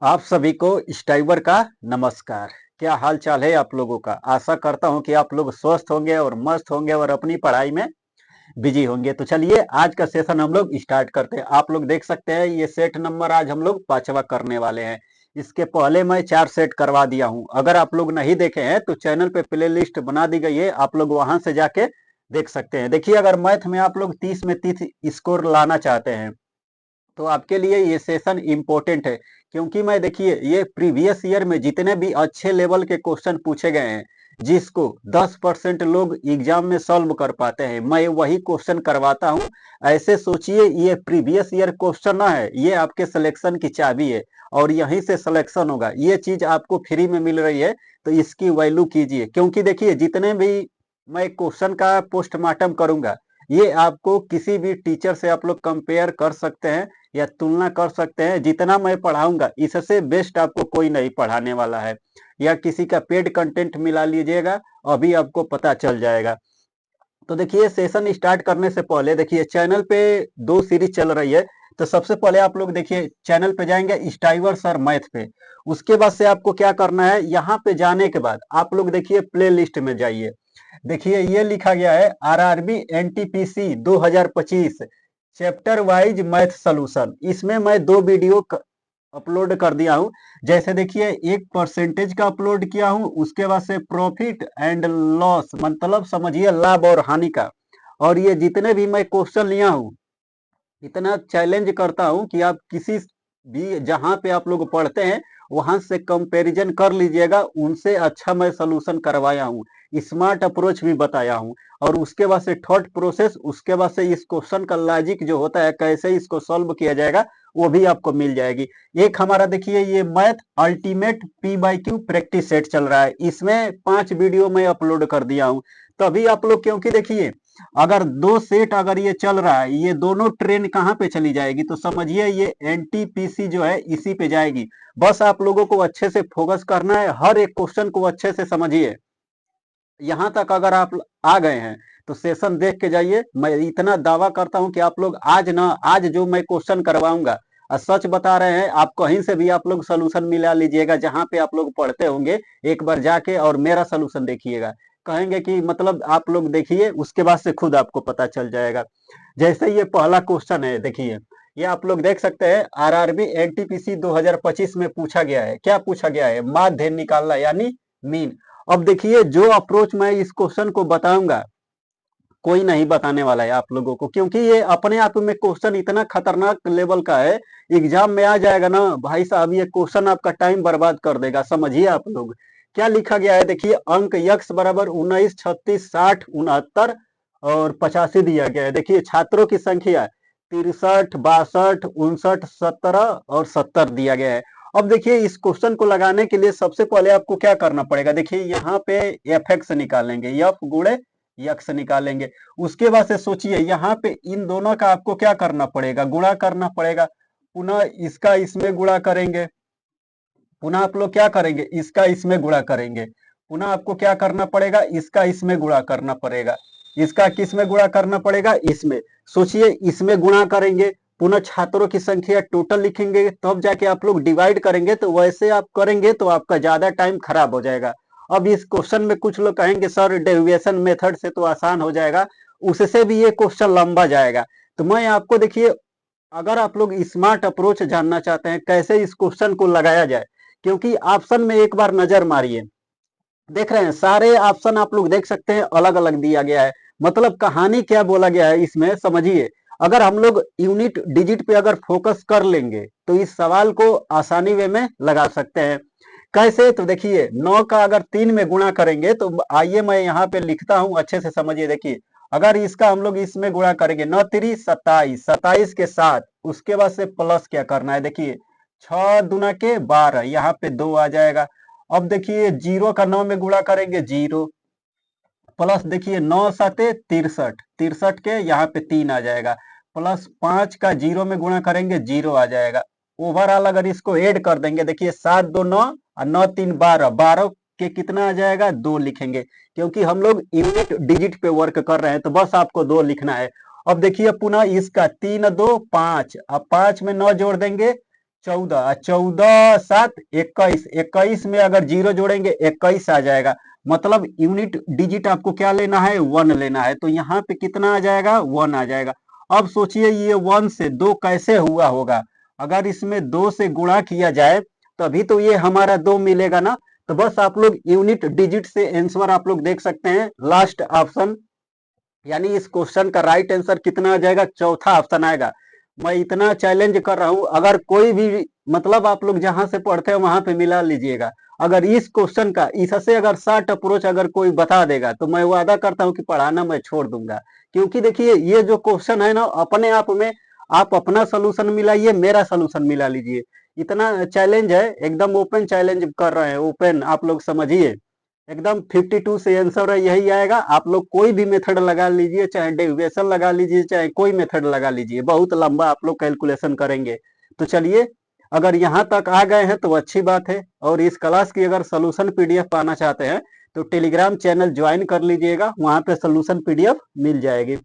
आप सभी को स्टाइवर का नमस्कार। क्या हाल चाल है आप लोगों का। आशा करता हूं कि आप लोग स्वस्थ होंगे और मस्त होंगे और अपनी पढ़ाई में बिजी होंगे। तो चलिए आज का सेशन हम लोग स्टार्ट करते हैं। आप लोग देख सकते हैं ये सेट नंबर आज हम लोग 5वां करने वाले हैं। इसके पहले मैं 4 सेट करवा दिया हूं। अगर आप लोग नहीं देखे हैं तो चैनल पे प्ले लिस्ट बना दी गई है, आप लोग वहां से जाके देख सकते हैं। देखिए अगर मैथ में आप लोग 30 में 30 स्कोर लाना चाहते हैं तो आपके लिए ये सेशन इम्पोर्टेंट है, क्योंकि मैं देखिए ये प्रीवियस ईयर में जितने भी अच्छे लेवल के क्वेश्चन पूछे गए हैं जिसको 10% लोग एग्जाम में सॉल्व कर पाते हैं, मैं वही क्वेश्चन करवाता हूं। ऐसे सोचिए ये प्रीवियस ईयर क्वेश्चन ना है, ये आपके सिलेक्शन की चाबी है और यहीं से सिलेक्शन होगा। ये चीज आपको फ्री में मिल रही है तो इसकी वैल्यू कीजिए, क्योंकि देखिए जितने भी मैं क्वेश्चन का पोस्टमार्टम करूंगा ये आपको किसी भी टीचर से आप लोग कंपेयर कर सकते हैं या तुलना कर सकते हैं। जितना मैं पढ़ाऊंगा इससे बेस्ट आपको कोई नहीं पढ़ाने वाला है, या किसी का पेड कंटेंट मिला लीजिएगा, अभी आपको पता चल जाएगा। तो देखिए सेशन स्टार्ट करने से पहले देखिए चैनल पे 2 सीरीज चल रही है। तो सबसे पहले आप लोग देखिए चैनल पे जाएंगे स्टाइवर सर मैथ पे। उसके बाद से आपको क्या करना है, यहाँ पे जाने के बाद आप लोग देखिए प्ले लिस्ट में जाइए। देखिए ये लिखा गया है RRB NTPC 2025 chapter wise math solution. इसमें मैं 2 वीडियो अपलोड कर दिया हूं। जैसे देखिए एक परसेंटेज का अपलोड किया हूं, उसके बाद से प्रॉफिट एंड लॉस मतलब समझिए लाभ और हानि का। और ये जितने भी मैं क्वेश्चन लिया हूं इतना चैलेंज करता हूं कि आप किसी भी जहां पे आप लोग पढ़ते हैं वहां से कंपैरिजन कर लीजिएगा, उनसे अच्छा मैं सलूशन करवाया हूं, स्मार्ट अप्रोच भी बताया हूं। और उसके बाद से थॉट प्रोसेस, उसके बाद से इस क्वेश्चन का लॉजिक जो होता है कैसे इसको सॉल्व किया जाएगा वो भी आपको मिल जाएगी। एक हमारा देखिए ये math ultimate P by Q practice set चल रहा है, इसमें 5 वीडियो मैं अपलोड कर दिया हूं। तो अभी आप लोग क्योंकि देखिए अगर 2 सेट अगर ये चल रहा है, ये दोनों ट्रेन कहाँ पे चली जाएगी तो समझिए ये एनटीपीसी जो है इसी पे जाएगी। बस आप लोगों को अच्छे से फोकस करना है, हर एक क्वेश्चन को अच्छे से समझिए। यहाँ तक अगर आप आ गए हैं तो सेशन देख के जाइए। मैं इतना दावा करता हूं कि आप लोग आज जो मैं क्वेश्चन करवाऊंगा सच बता रहे हैं, आप कहीं से भी आप लोग सोल्यूशन मिला लीजिएगा जहां पे आप लोग पढ़ते होंगे, एक बार जाके और मेरा सोल्यूशन देखिएगा, कहेंगे कि मतलब आप लोग देखिए उसके बाद से खुद आपको पता चल जाएगा। जैसे ये पहला क्वेश्चन है देखिए, ये आप लोग देख सकते हैं आरआरबी एनटीपीसी 2025 में पूछा गया है। क्या पूछा गया है, माध्य निकालना यानी मीन। अब देखिए जो अप्रोच मैं इस क्वेश्चन को बताऊंगा कोई नहीं बताने वाला है आप लोगों को, क्योंकि ये अपने आप में क्वेश्चन इतना खतरनाक लेवल का है। एग्जाम में आ जाएगा ना भाई साहब, ये क्वेश्चन आपका टाइम बर्बाद कर देगा। समझिए आप लोग क्या लिखा गया है। देखिए अंक यक्स बराबर 19 36 60 69 और 85 दिया गया है। देखिए छात्रों की संख्या 63 62 59 17 और 70 दिया गया है। अब देखिए इस क्वेश्चन को लगाने के लिए सबसे पहले आपको क्या करना पड़ेगा, देखिए यहाँ पे एफ एक्स निकालेंगे, एफ गुणे यक्स निकालेंगे। उसके बाद से सोचिए यहाँ पे इन दोनों का आपको क्या करना पड़ेगा, गुणा करना पड़ेगा। पुनः इसका इसमें गुणा करेंगे, पुनः आप लोग क्या करेंगे, इसका इसमें गुणा करेंगे। पुनः आपको क्या करना पड़ेगा, इसका इसमें गुणा करना पड़ेगा। इसका किस में गुणा करना पड़ेगा, इसमें। सोचिए इसमें गुणा करेंगे, पुनः छात्रों की संख्या टोटल लिखेंगे, तब जाके आप लोग डिवाइड करेंगे। तो वैसे आप करेंगे तो आपका ज्यादा टाइम खराब हो जाएगा। अब इस क्वेश्चन में कुछ लोग कहेंगे सर डेरिवेशन मेथड से तो आसान हो जाएगा, उससे भी ये क्वेश्चन लंबा जाएगा। तो मैं आपको देखिए अगर आप लोग स्मार्ट अप्रोच जानना चाहते हैं कैसे इस क्वेश्चन को लगाया जाए, क्योंकि ऑप्शन में एक बार नजर मारिए, देख रहे हैं सारे ऑप्शन आप लोग देख सकते हैं अलग अलग दिया गया है। मतलब कहानी क्या बोला गया है इसमें समझिए। अगर हम लोग यूनिट डिजिट पे अगर फोकस कर लेंगे तो इस सवाल को आसानी वे में लगा सकते हैं। कैसे, तो देखिए 9 का अगर 3 में गुणा करेंगे तो आइए मैं यहाँ पे लिखता हूं, अच्छे से समझिए। देखिए अगर इसका हम लोग इसमें गुणा करेंगे 9 3 27, 27 के साथ उसके बाद से प्लस क्या करना है, देखिए 6 दुना के 12, यहाँ पे 2 आ जाएगा। अब देखिए 0 का 9 में गुणा करेंगे 0, प्लस देखिए 9 साते 63, 63 के यहाँ पे 3 आ जाएगा, प्लस 5 का 0 में गुणा करेंगे 0 आ जाएगा। ओवरऑल अगर इसको ऐड कर देंगे देखिए 7 2 9 और 9 3 12, 12 के कितना आ जाएगा 2 लिखेंगे, क्योंकि हम लोग यूनिट डिजिट पे वर्क कर रहे हैं तो बस आपको 2 लिखना है। अब देखिए पुनः इसका 3 2 5, अब 5 में 9 जोड़ देंगे 14, 14 7 21, 21 में अगर जीरो जोड़ेंगे 21 आ जाएगा। मतलब यूनिट डिजिट आपको क्या लेना है, 1 लेना है। तो यहाँ पे कितना आ जाएगा, 1 आ जाएगा। अब सोचिए ये 1 से 2 कैसे हुआ होगा। अगर इसमें 2 से गुणा किया जाए तभी तो ये हमारा 2 मिलेगा ना। तो बस आप लोग यूनिट डिजिट से आंसर आप लोग देख सकते हैं, लास्ट ऑप्शन। यानी इस क्वेश्चन का राइट आंसर कितना आ जाएगा, चौथा ऑप्शन आएगा। मैं इतना चैलेंज कर रहा हूं, अगर कोई भी मतलब आप लोग जहां से पढ़ते हैं वहां पे मिला लीजिएगा। अगर इस क्वेश्चन का इससे अगर शॉर्ट अप्रोच अगर कोई बता देगा तो मैं वादा करता हूं कि पढ़ाना मैं छोड़ दूंगा। क्योंकि देखिए ये जो क्वेश्चन है ना, अपने आप में आप अपना सोल्यूशन मिलाइए, मेरा सोल्यूशन मिला लीजिए। इतना चैलेंज है, एकदम ओपन चैलेंज कर रहे हैं, ओपन आप लोग समझिए। एकदम 52 से आंसर है यही आएगा। आप लोग कोई भी मेथड लगा लीजिए, चाहे डेरिवेशन लगा लीजिए, चाहे कोई मेथड लगा लीजिए, बहुत लंबा आप लोग कैलकुलेशन करेंगे। तो चलिए, अगर यहाँ तक आ गए हैं तो अच्छी बात है। और इस क्लास की अगर सोल्यूशन पीडीएफ पाना चाहते हैं तो टेलीग्राम चैनल ज्वाइन कर लीजिएगा, वहां पे सोल्यूशन पीडीएफ मिल जाएगी।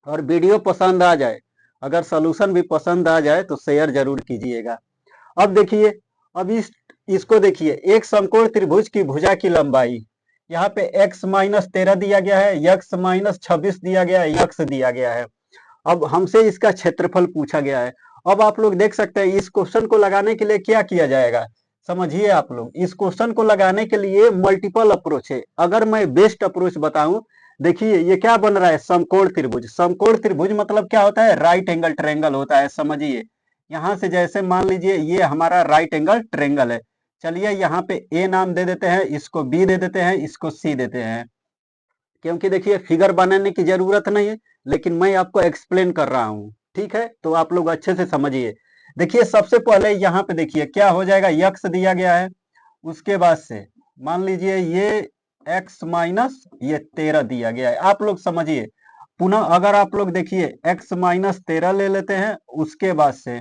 और वीडियो पसंद आ जाए, अगर सोल्यूशन भी पसंद आ जाए तो शेयर जरूर कीजिएगा। अब देखिए, अब इसको देखिए, एक समकोण त्रिभुज की भुजा की लंबाई, यहाँ पे x माइनस 13 दिया गया है, x माइनस 26 दिया गया है, x दिया गया है। अब हमसे इसका क्षेत्रफल पूछा गया है। अब आप लोग देख सकते हैं इस क्वेश्चन को लगाने के लिए क्या किया जाएगा, समझिए आप लोग। इस क्वेश्चन को लगाने के लिए मल्टीपल अप्रोच है। अगर मैं बेस्ट अप्रोच बताऊं, देखिए ये क्या बन रहा है, समकोण त्रिभुज। समकोण त्रिभुज मतलब क्या होता है, राइट एंगल ट्रायंगल होता है, समझिए। यहां से जैसे मान लीजिए ये हमारा राइट एंगल ट्रायंगल है। चलिए यहाँ पे ए नाम दे देते हैं, इसको बी दे देते हैं, इसको सी देते हैं। क्योंकि देखिए फिगर बनाने की जरूरत नहीं है, लेकिन मैं आपको एक्सप्लेन कर रहा हूं, ठीक है। तो आप लोग अच्छे से समझिए। देखिए सबसे पहले यहाँ पे देखिए क्या हो जाएगा, यक्स दिया गया है। उसके बाद से मान लीजिए ये x माइनस ये 13 दिया गया है, आप लोग समझिए। पुनः अगर आप लोग देखिए x माइनस 13 ले लेते हैं, उसके बाद से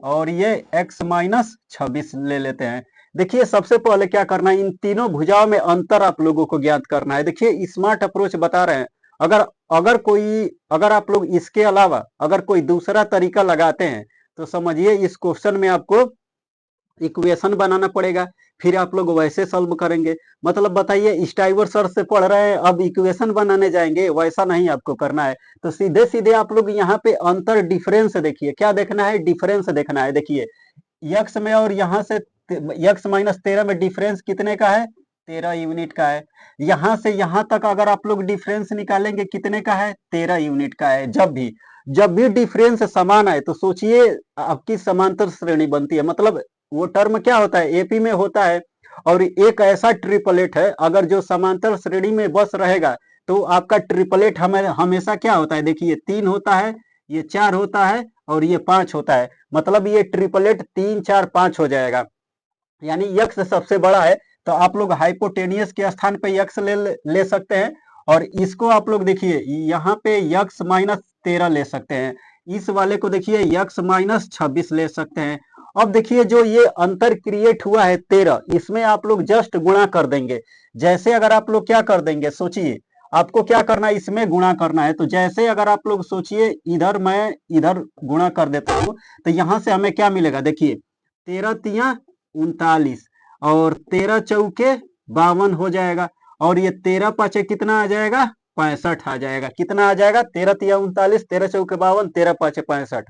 और ये x माइनस 26 ले लेते हैं। देखिए सबसे पहले क्या करना है, इन तीनों भुजाओं में अंतर आप लोगों को ज्ञात करना है। देखिए स्मार्ट अप्रोच बता रहे हैं। अगर अगर आप लोग इसके अलावा अगर कोई दूसरा तरीका लगाते हैं तो समझिए इस क्वेश्चन में आपको इक्वेशन बनाना पड़ेगा, फिर आप लोग वैसे सॉल्व करेंगे। मतलब बताइए, स्टाइवर सर से पढ़ रहे हैं अब इक्वेशन बनाने जाएंगे, वैसा नहीं आपको करना है। तो सीधे सीधे आप लोग यहाँ पे अंतर डिफरेंस देखिए, क्या देखना है, डिफरेंस देखना है। देखिए यक्स में और यहाँ से यक्स माइनस 13 में डिफरेंस कितने का है, 13 यूनिट का है। यहाँ से यहाँ तक अगर आप लोग डिफरेंस निकालेंगे कितने का है, 13 यूनिट का है। जब भी डिफरेंस समान आए तो सोचिए आपकी समांतर श्रेणी बनती है। मतलब वो टर्म क्या होता है, एपी में होता है। और एक ऐसा ट्रिपलेट है, अगर जो समांतर श्रेणी में बस रहेगा तो आपका ट्रिपलेट हमेशा क्या होता है, देखिए 3 होता है, ये 4 होता है और ये 5 होता है। मतलब ये ट्रिपलेट 3 4 5 हो जाएगा। यानी यक्स सबसे बड़ा है, तो आप लोग हाइपोटेनियस के स्थान पे यक्स ले सकते हैं। और इसको आप लोग देखिए यहाँ पे यक्स माइनस 13 ले सकते हैं। इस वाले को देखिए यक्स माइनस 26 ले सकते हैं। अब देखिए जो ये अंतर क्रिएट हुआ है 13, इसमें आप लोग जस्ट गुणा कर देंगे। जैसे अगर आप लोग क्या कर देंगे, सोचिए आपको क्या करना है, इसमें गुणा करना है। तो जैसे अगर आप लोग सोचिए, मैं इधर गुणा कर देता हूं, तो यहां से हमें क्या मिलेगा, देखिए 13 तिया 39 और 13 चौके 52 हो जाएगा। और ये 13 पाँचे कितना आ जाएगा, 65 आ जाएगा। कितना आ जाएगा, 13 तिया 39, 13 चौके 52, 13 पाँचे 65।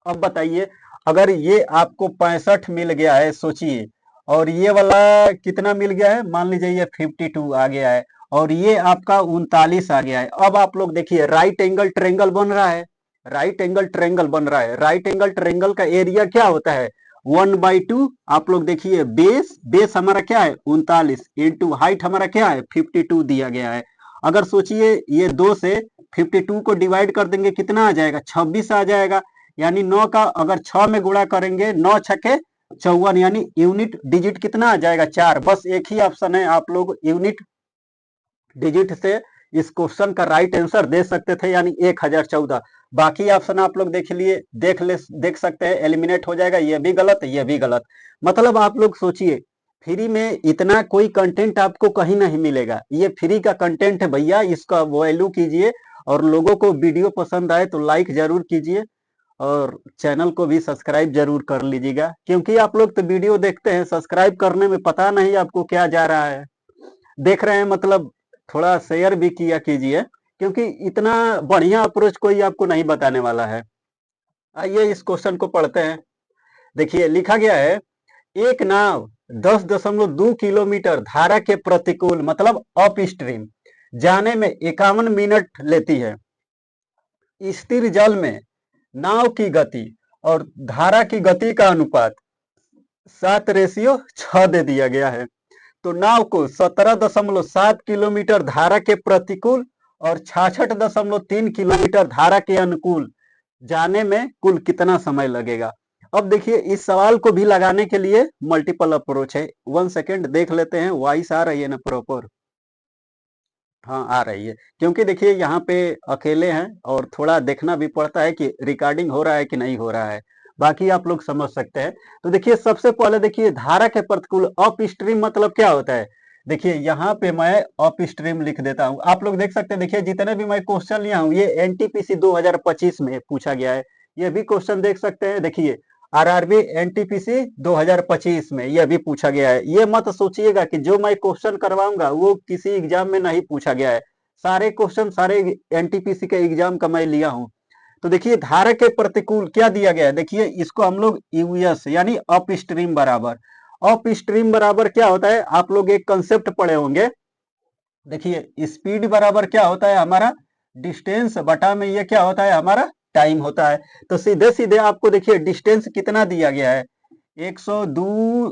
अब बताइए, अगर ये आपको 65 मिल गया है, सोचिए, और ये वाला कितना मिल गया है, मान लीजिए ये 52 आ गया है, और ये आपका 39 आ गया है। अब आप लोग देखिए राइट एंगल ट्रायंगल बन रहा है, राइट एंगल ट्रायंगल बन रहा है। राइट एंगल ट्रायंगल का एरिया क्या होता है, 1/2। आप लोग देखिए बेस हमारा क्या है 39, इंटू हाइट हमारा क्या है 52 दिया गया है। अगर सोचिए ये 2 से 52 को डिवाइड कर देंगे, कितना आ जाएगा, 26 आ जाएगा। यानी 9 का अगर 6 में गुणा करेंगे, 9 छके 54, यानी यूनिट डिजिट कितना आ जाएगा, 4। बस एक ही ऑप्शन है, आप लोग यूनिट डिजिट से इस क्वेश्चन का राइट आंसर दे सकते थे, यानी 1014। बाकी ऑप्शन आप लोग देख सकते हैं, एलिमिनेट हो जाएगा। ये भी गलत, ये भी गलत। मतलब आप लोग सोचिए, फ्री में इतना कोई कंटेंट आपको कहीं नहीं मिलेगा। ये फ्री का कंटेंट है भैया, इसका वैल्यू कीजिए। और लोगों को वीडियो पसंद आए तो लाइक जरूर कीजिए। और चैनल को भी सब्सक्राइब जरूर कर लीजिएगा, क्योंकि आप लोग तो वीडियो देखते हैं, सब्सक्राइब करने में पता नहीं आपको क्या जा रहा है। देख रहे हैं मतलब थोड़ा शेयर भी किया कीजिए, क्योंकि इतना बढ़िया अप्रोच कोई आपको नहीं बताने वाला है। आइए इस क्वेश्चन को पढ़ते हैं। देखिए लिखा गया है, एक नाव 10.2 किलोमीटर धारा के प्रतिकूल मतलब अप स्ट्रीम जाने में 51 मिनट लेती है। स्थिर जल में नाव की गति और धारा की गति का अनुपात 7:6 दे दिया गया है। तो नाव को 17.7 किलोमीटर धारा के प्रतिकूल और 66.3 किलोमीटर धारा के अनुकूल जाने में कुल कितना समय लगेगा। अब देखिए इस सवाल को भी लगाने के लिए मल्टीपल अप्रोच है। 1 सेकेंड देख लेते हैं, वॉइस आ रही है ना प्रॉपर? हाँ आ रही है, क्योंकि देखिए यहाँ पे अकेले हैं और थोड़ा देखना भी पड़ता है कि रिकॉर्डिंग हो रहा है कि नहीं हो रहा है। बाकी आप लोग समझ सकते हैं। तो देखिए सबसे पहले देखिए धारा के प्रतिकूल अप स्ट्रीम मतलब क्या होता है। देखिए यहाँ पे मैं अप स्ट्रीम लिख देता हूँ, आप लोग देख सकते हैं। देखिए जितने भी मैं क्वेश्चन लिया हूँ ये एनटीपीसी 2025 में पूछा गया है। ये भी क्वेश्चन देख सकते हैं। देखिए आरआरबी एनटीपीसी 2025 में यह भी पूछा गया है। ये मत सोचिएगा कि जो मैं क्वेश्चन करवाऊंगा वो किसी एग्जाम में नहीं पूछा गया है। सारे क्वेश्चन सारे एनटीपीसी के एग्जाम का मैं लिया हूं। तो देखिए धारा के प्रतिकूल क्या दिया गया है। देखिए इसको हम लोग यूएस यानी अप स्ट्रीम बराबर, अप स्ट्रीम बराबर क्या होता है, आप लोग एक कंसेप्ट पढ़े होंगे। देखिए स्पीड बराबर क्या होता है हमारा, डिस्टेंस बटा में ये क्या होता है हमारा, टाइम होता है। तो सीधे सीधे आपको देखिए डिस्टेंस कितना दिया गया है, 102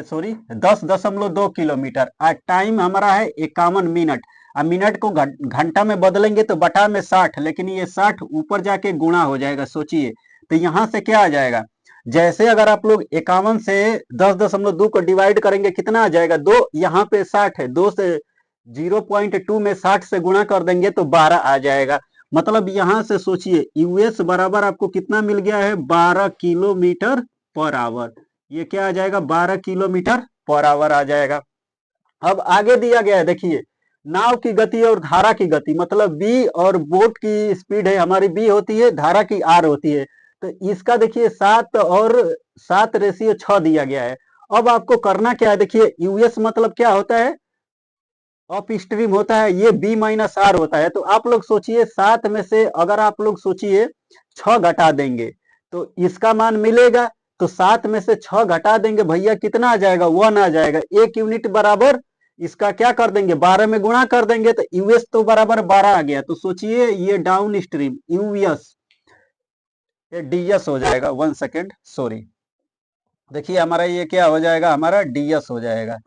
सॉरी 10.2 किलोमीटर और टाइम हमारा है 51 मिनट। अब मिनट को घंटा में बदलेंगे तो बटा में 60, लेकिन ये 60 ऊपर जाके गुणा हो जाएगा। सोचिए तो यहाँ से क्या आ जाएगा, जैसे अगर आप लोग 51 से 10.2 को डिवाइड करेंगे कितना आ जाएगा, 2, यहाँ पे 60 है, 2 से 0.2 में 60 से गुणा कर देंगे तो 12 आ जाएगा। मतलब यहाँ से सोचिए यूएस बराबर आपको कितना मिल गया है, 12 किलोमीटर पर आवर। ये क्या आ जाएगा, 12 किलोमीटर पर आवर आ जाएगा। अब आगे दिया गया है, देखिए नाव की गति और धारा की गति मतलब बी, और बोट की स्पीड है हमारी बी होती है, धारा की आर होती है। तो इसका देखिए 7 और 7:6 दिया गया है। अब आपको करना क्या है, देखिए यूएस मतलब क्या होता है, अप स्ट्रीम होता है, ये बी माइनस आर होता है। तो आप लोग सोचिए 7 में से अगर आप लोग सोचिए 6 घटा देंगे तो इसका मान मिलेगा। तो 7 में से 6 घटा देंगे भैया कितना आ जाएगा, 1 आ जाएगा। 1 यूनिट बराबर इसका क्या कर देंगे, 12 में गुणा कर देंगे तो यूएस तो बराबर 12 आ गया। तो सोचिए ये डाउन स्ट्रीम यूएस, ये डीएस हो जाएगा। 1 सेकेंड सॉरी, देखिए हमारा ये क्या हो जाएगा, हमारा डीएस हो जाएगा।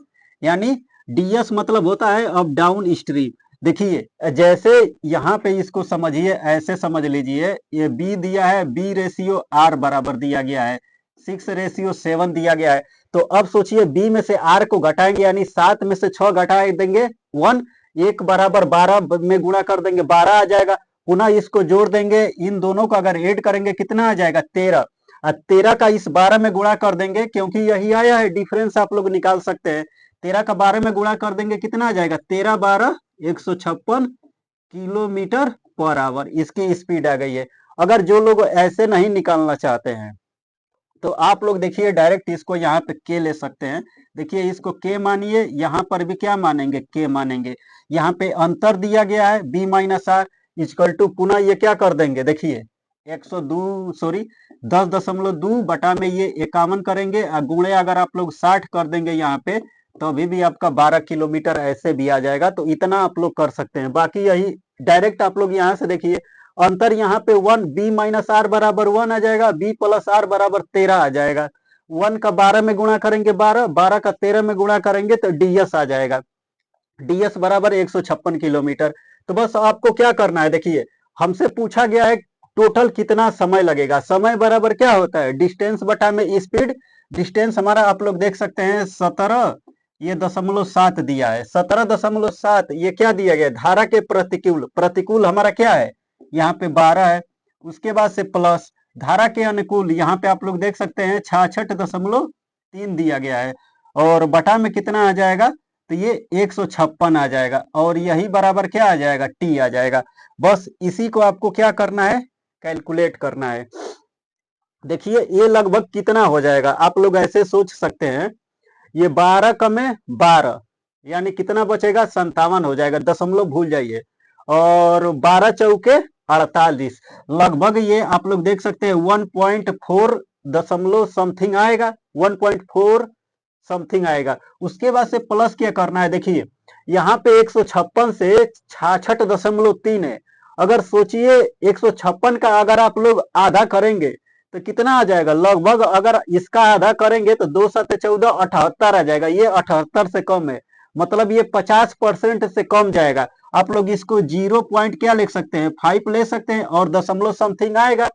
यानी डीएस मतलब होता है अब डाउन स्ट्रीम। देखिए जैसे यहाँ पे इसको समझिए, ऐसे समझ लीजिए, ये बी दिया है, बी रेशियो आर बराबर दिया गया है, 6:7 दिया गया है। तो अब सोचिए बी में से आर को घटाएंगे, यानी 7 में से 6 घटा देंगे 1, 1 बराबर 12 में गुणा कर देंगे 12 आ जाएगा। पुनः इसको जोड़ देंगे, इन दोनों को अगर ऐड करेंगे कितना आ जाएगा, 13। 13 का इस 12 में गुणा कर देंगे, क्योंकि यही आया है डिफरेंस आप लोग निकाल सकते हैं। 13 का 12 में गुणा कर देंगे कितना आ जाएगा, 13 12 156 किलोमीटर पर आवर इसकी स्पीड आ गई है। अगर जो लोग ऐसे नहीं निकालना चाहते हैं तो आप लोग देखिए डायरेक्ट इसको यहाँ पे के ले सकते हैं। देखिए इसको के मानिए, यहाँ पर भी क्या मानेंगे, के मानेंगे। यहाँ पे अंतर दिया गया है B minus R equal to, पुनः ये क्या कर देंगे, देखिए 102 सॉरी 10.2 बटा में ये 51 करेंगे, गुणे अगर आप लोग 60 कर देंगे यहाँ पे तो अभी भी आपका 12 किलोमीटर ऐसे भी आ जाएगा। तो इतना आप लोग कर सकते हैं। बाकी यही डायरेक्ट आप लोग यहाँ से देखिए अंतर यहाँ पे 1, बी माइनस आर बराबर 1 आ जाएगा, बी प्लस आर बराबर 13 आ जाएगा। 1 का 12 में गुणा करेंगे 12, 12 का 13 में गुणा करेंगे तो डीएस आ जाएगा, डीएस बराबर 156 किलोमीटर। तो बस आपको क्या करना है, देखिए हमसे पूछा गया है टोटल कितना समय लगेगा। समय बराबर क्या होता है, डिस्टेंस बटा में स्पीड। डिस्टेंस हमारा आप लोग देख सकते हैं 17 ये 0.7 दिया है, 17.7 ये क्या दिया गया, धारा के प्रतिकूल, प्रतिकूल हमारा क्या है यहाँ पे 12 है। उसके बाद से प्लस धारा के अनुकूल, यहाँ पे आप लोग देख सकते हैं 66.3 दिया गया है, और बटा में कितना आ जाएगा, तो ये 156 आ जाएगा, और यही बराबर क्या आ जाएगा, टी आ जाएगा। बस इसी को आपको क्या करना है, कैलकुलेट करना है। देखिए ये लगभग कितना हो जाएगा, आप लोग ऐसे सोच सकते हैं, ये 12 कमे 12 यानी कितना बचेगा, 57 हो जाएगा, दशमलव भूल जाइए। और 12 चौके 48, लगभग ये आप लोग देख सकते हैं 1.4 दशमलव समथिंग आएगा, 1.4 समथिंग आएगा। उसके बाद से प्लस क्या करना है, देखिए यहाँ पे 156 से 66.3 है। अगर सोचिए 156 का अगर आप लोग आधा करेंगे तो कितना आ जाएगा, लगभग अगर इसका आधा करेंगे तो 2 7 14 78 आ जाएगा। ये 78 से कम है, मतलब ये 50% से कम जाएगा। आप लोग इसको 0 पॉइंट क्या लिख सकते हैं, 5 ले सकते हैं और दशमलव समथिंग आएगा।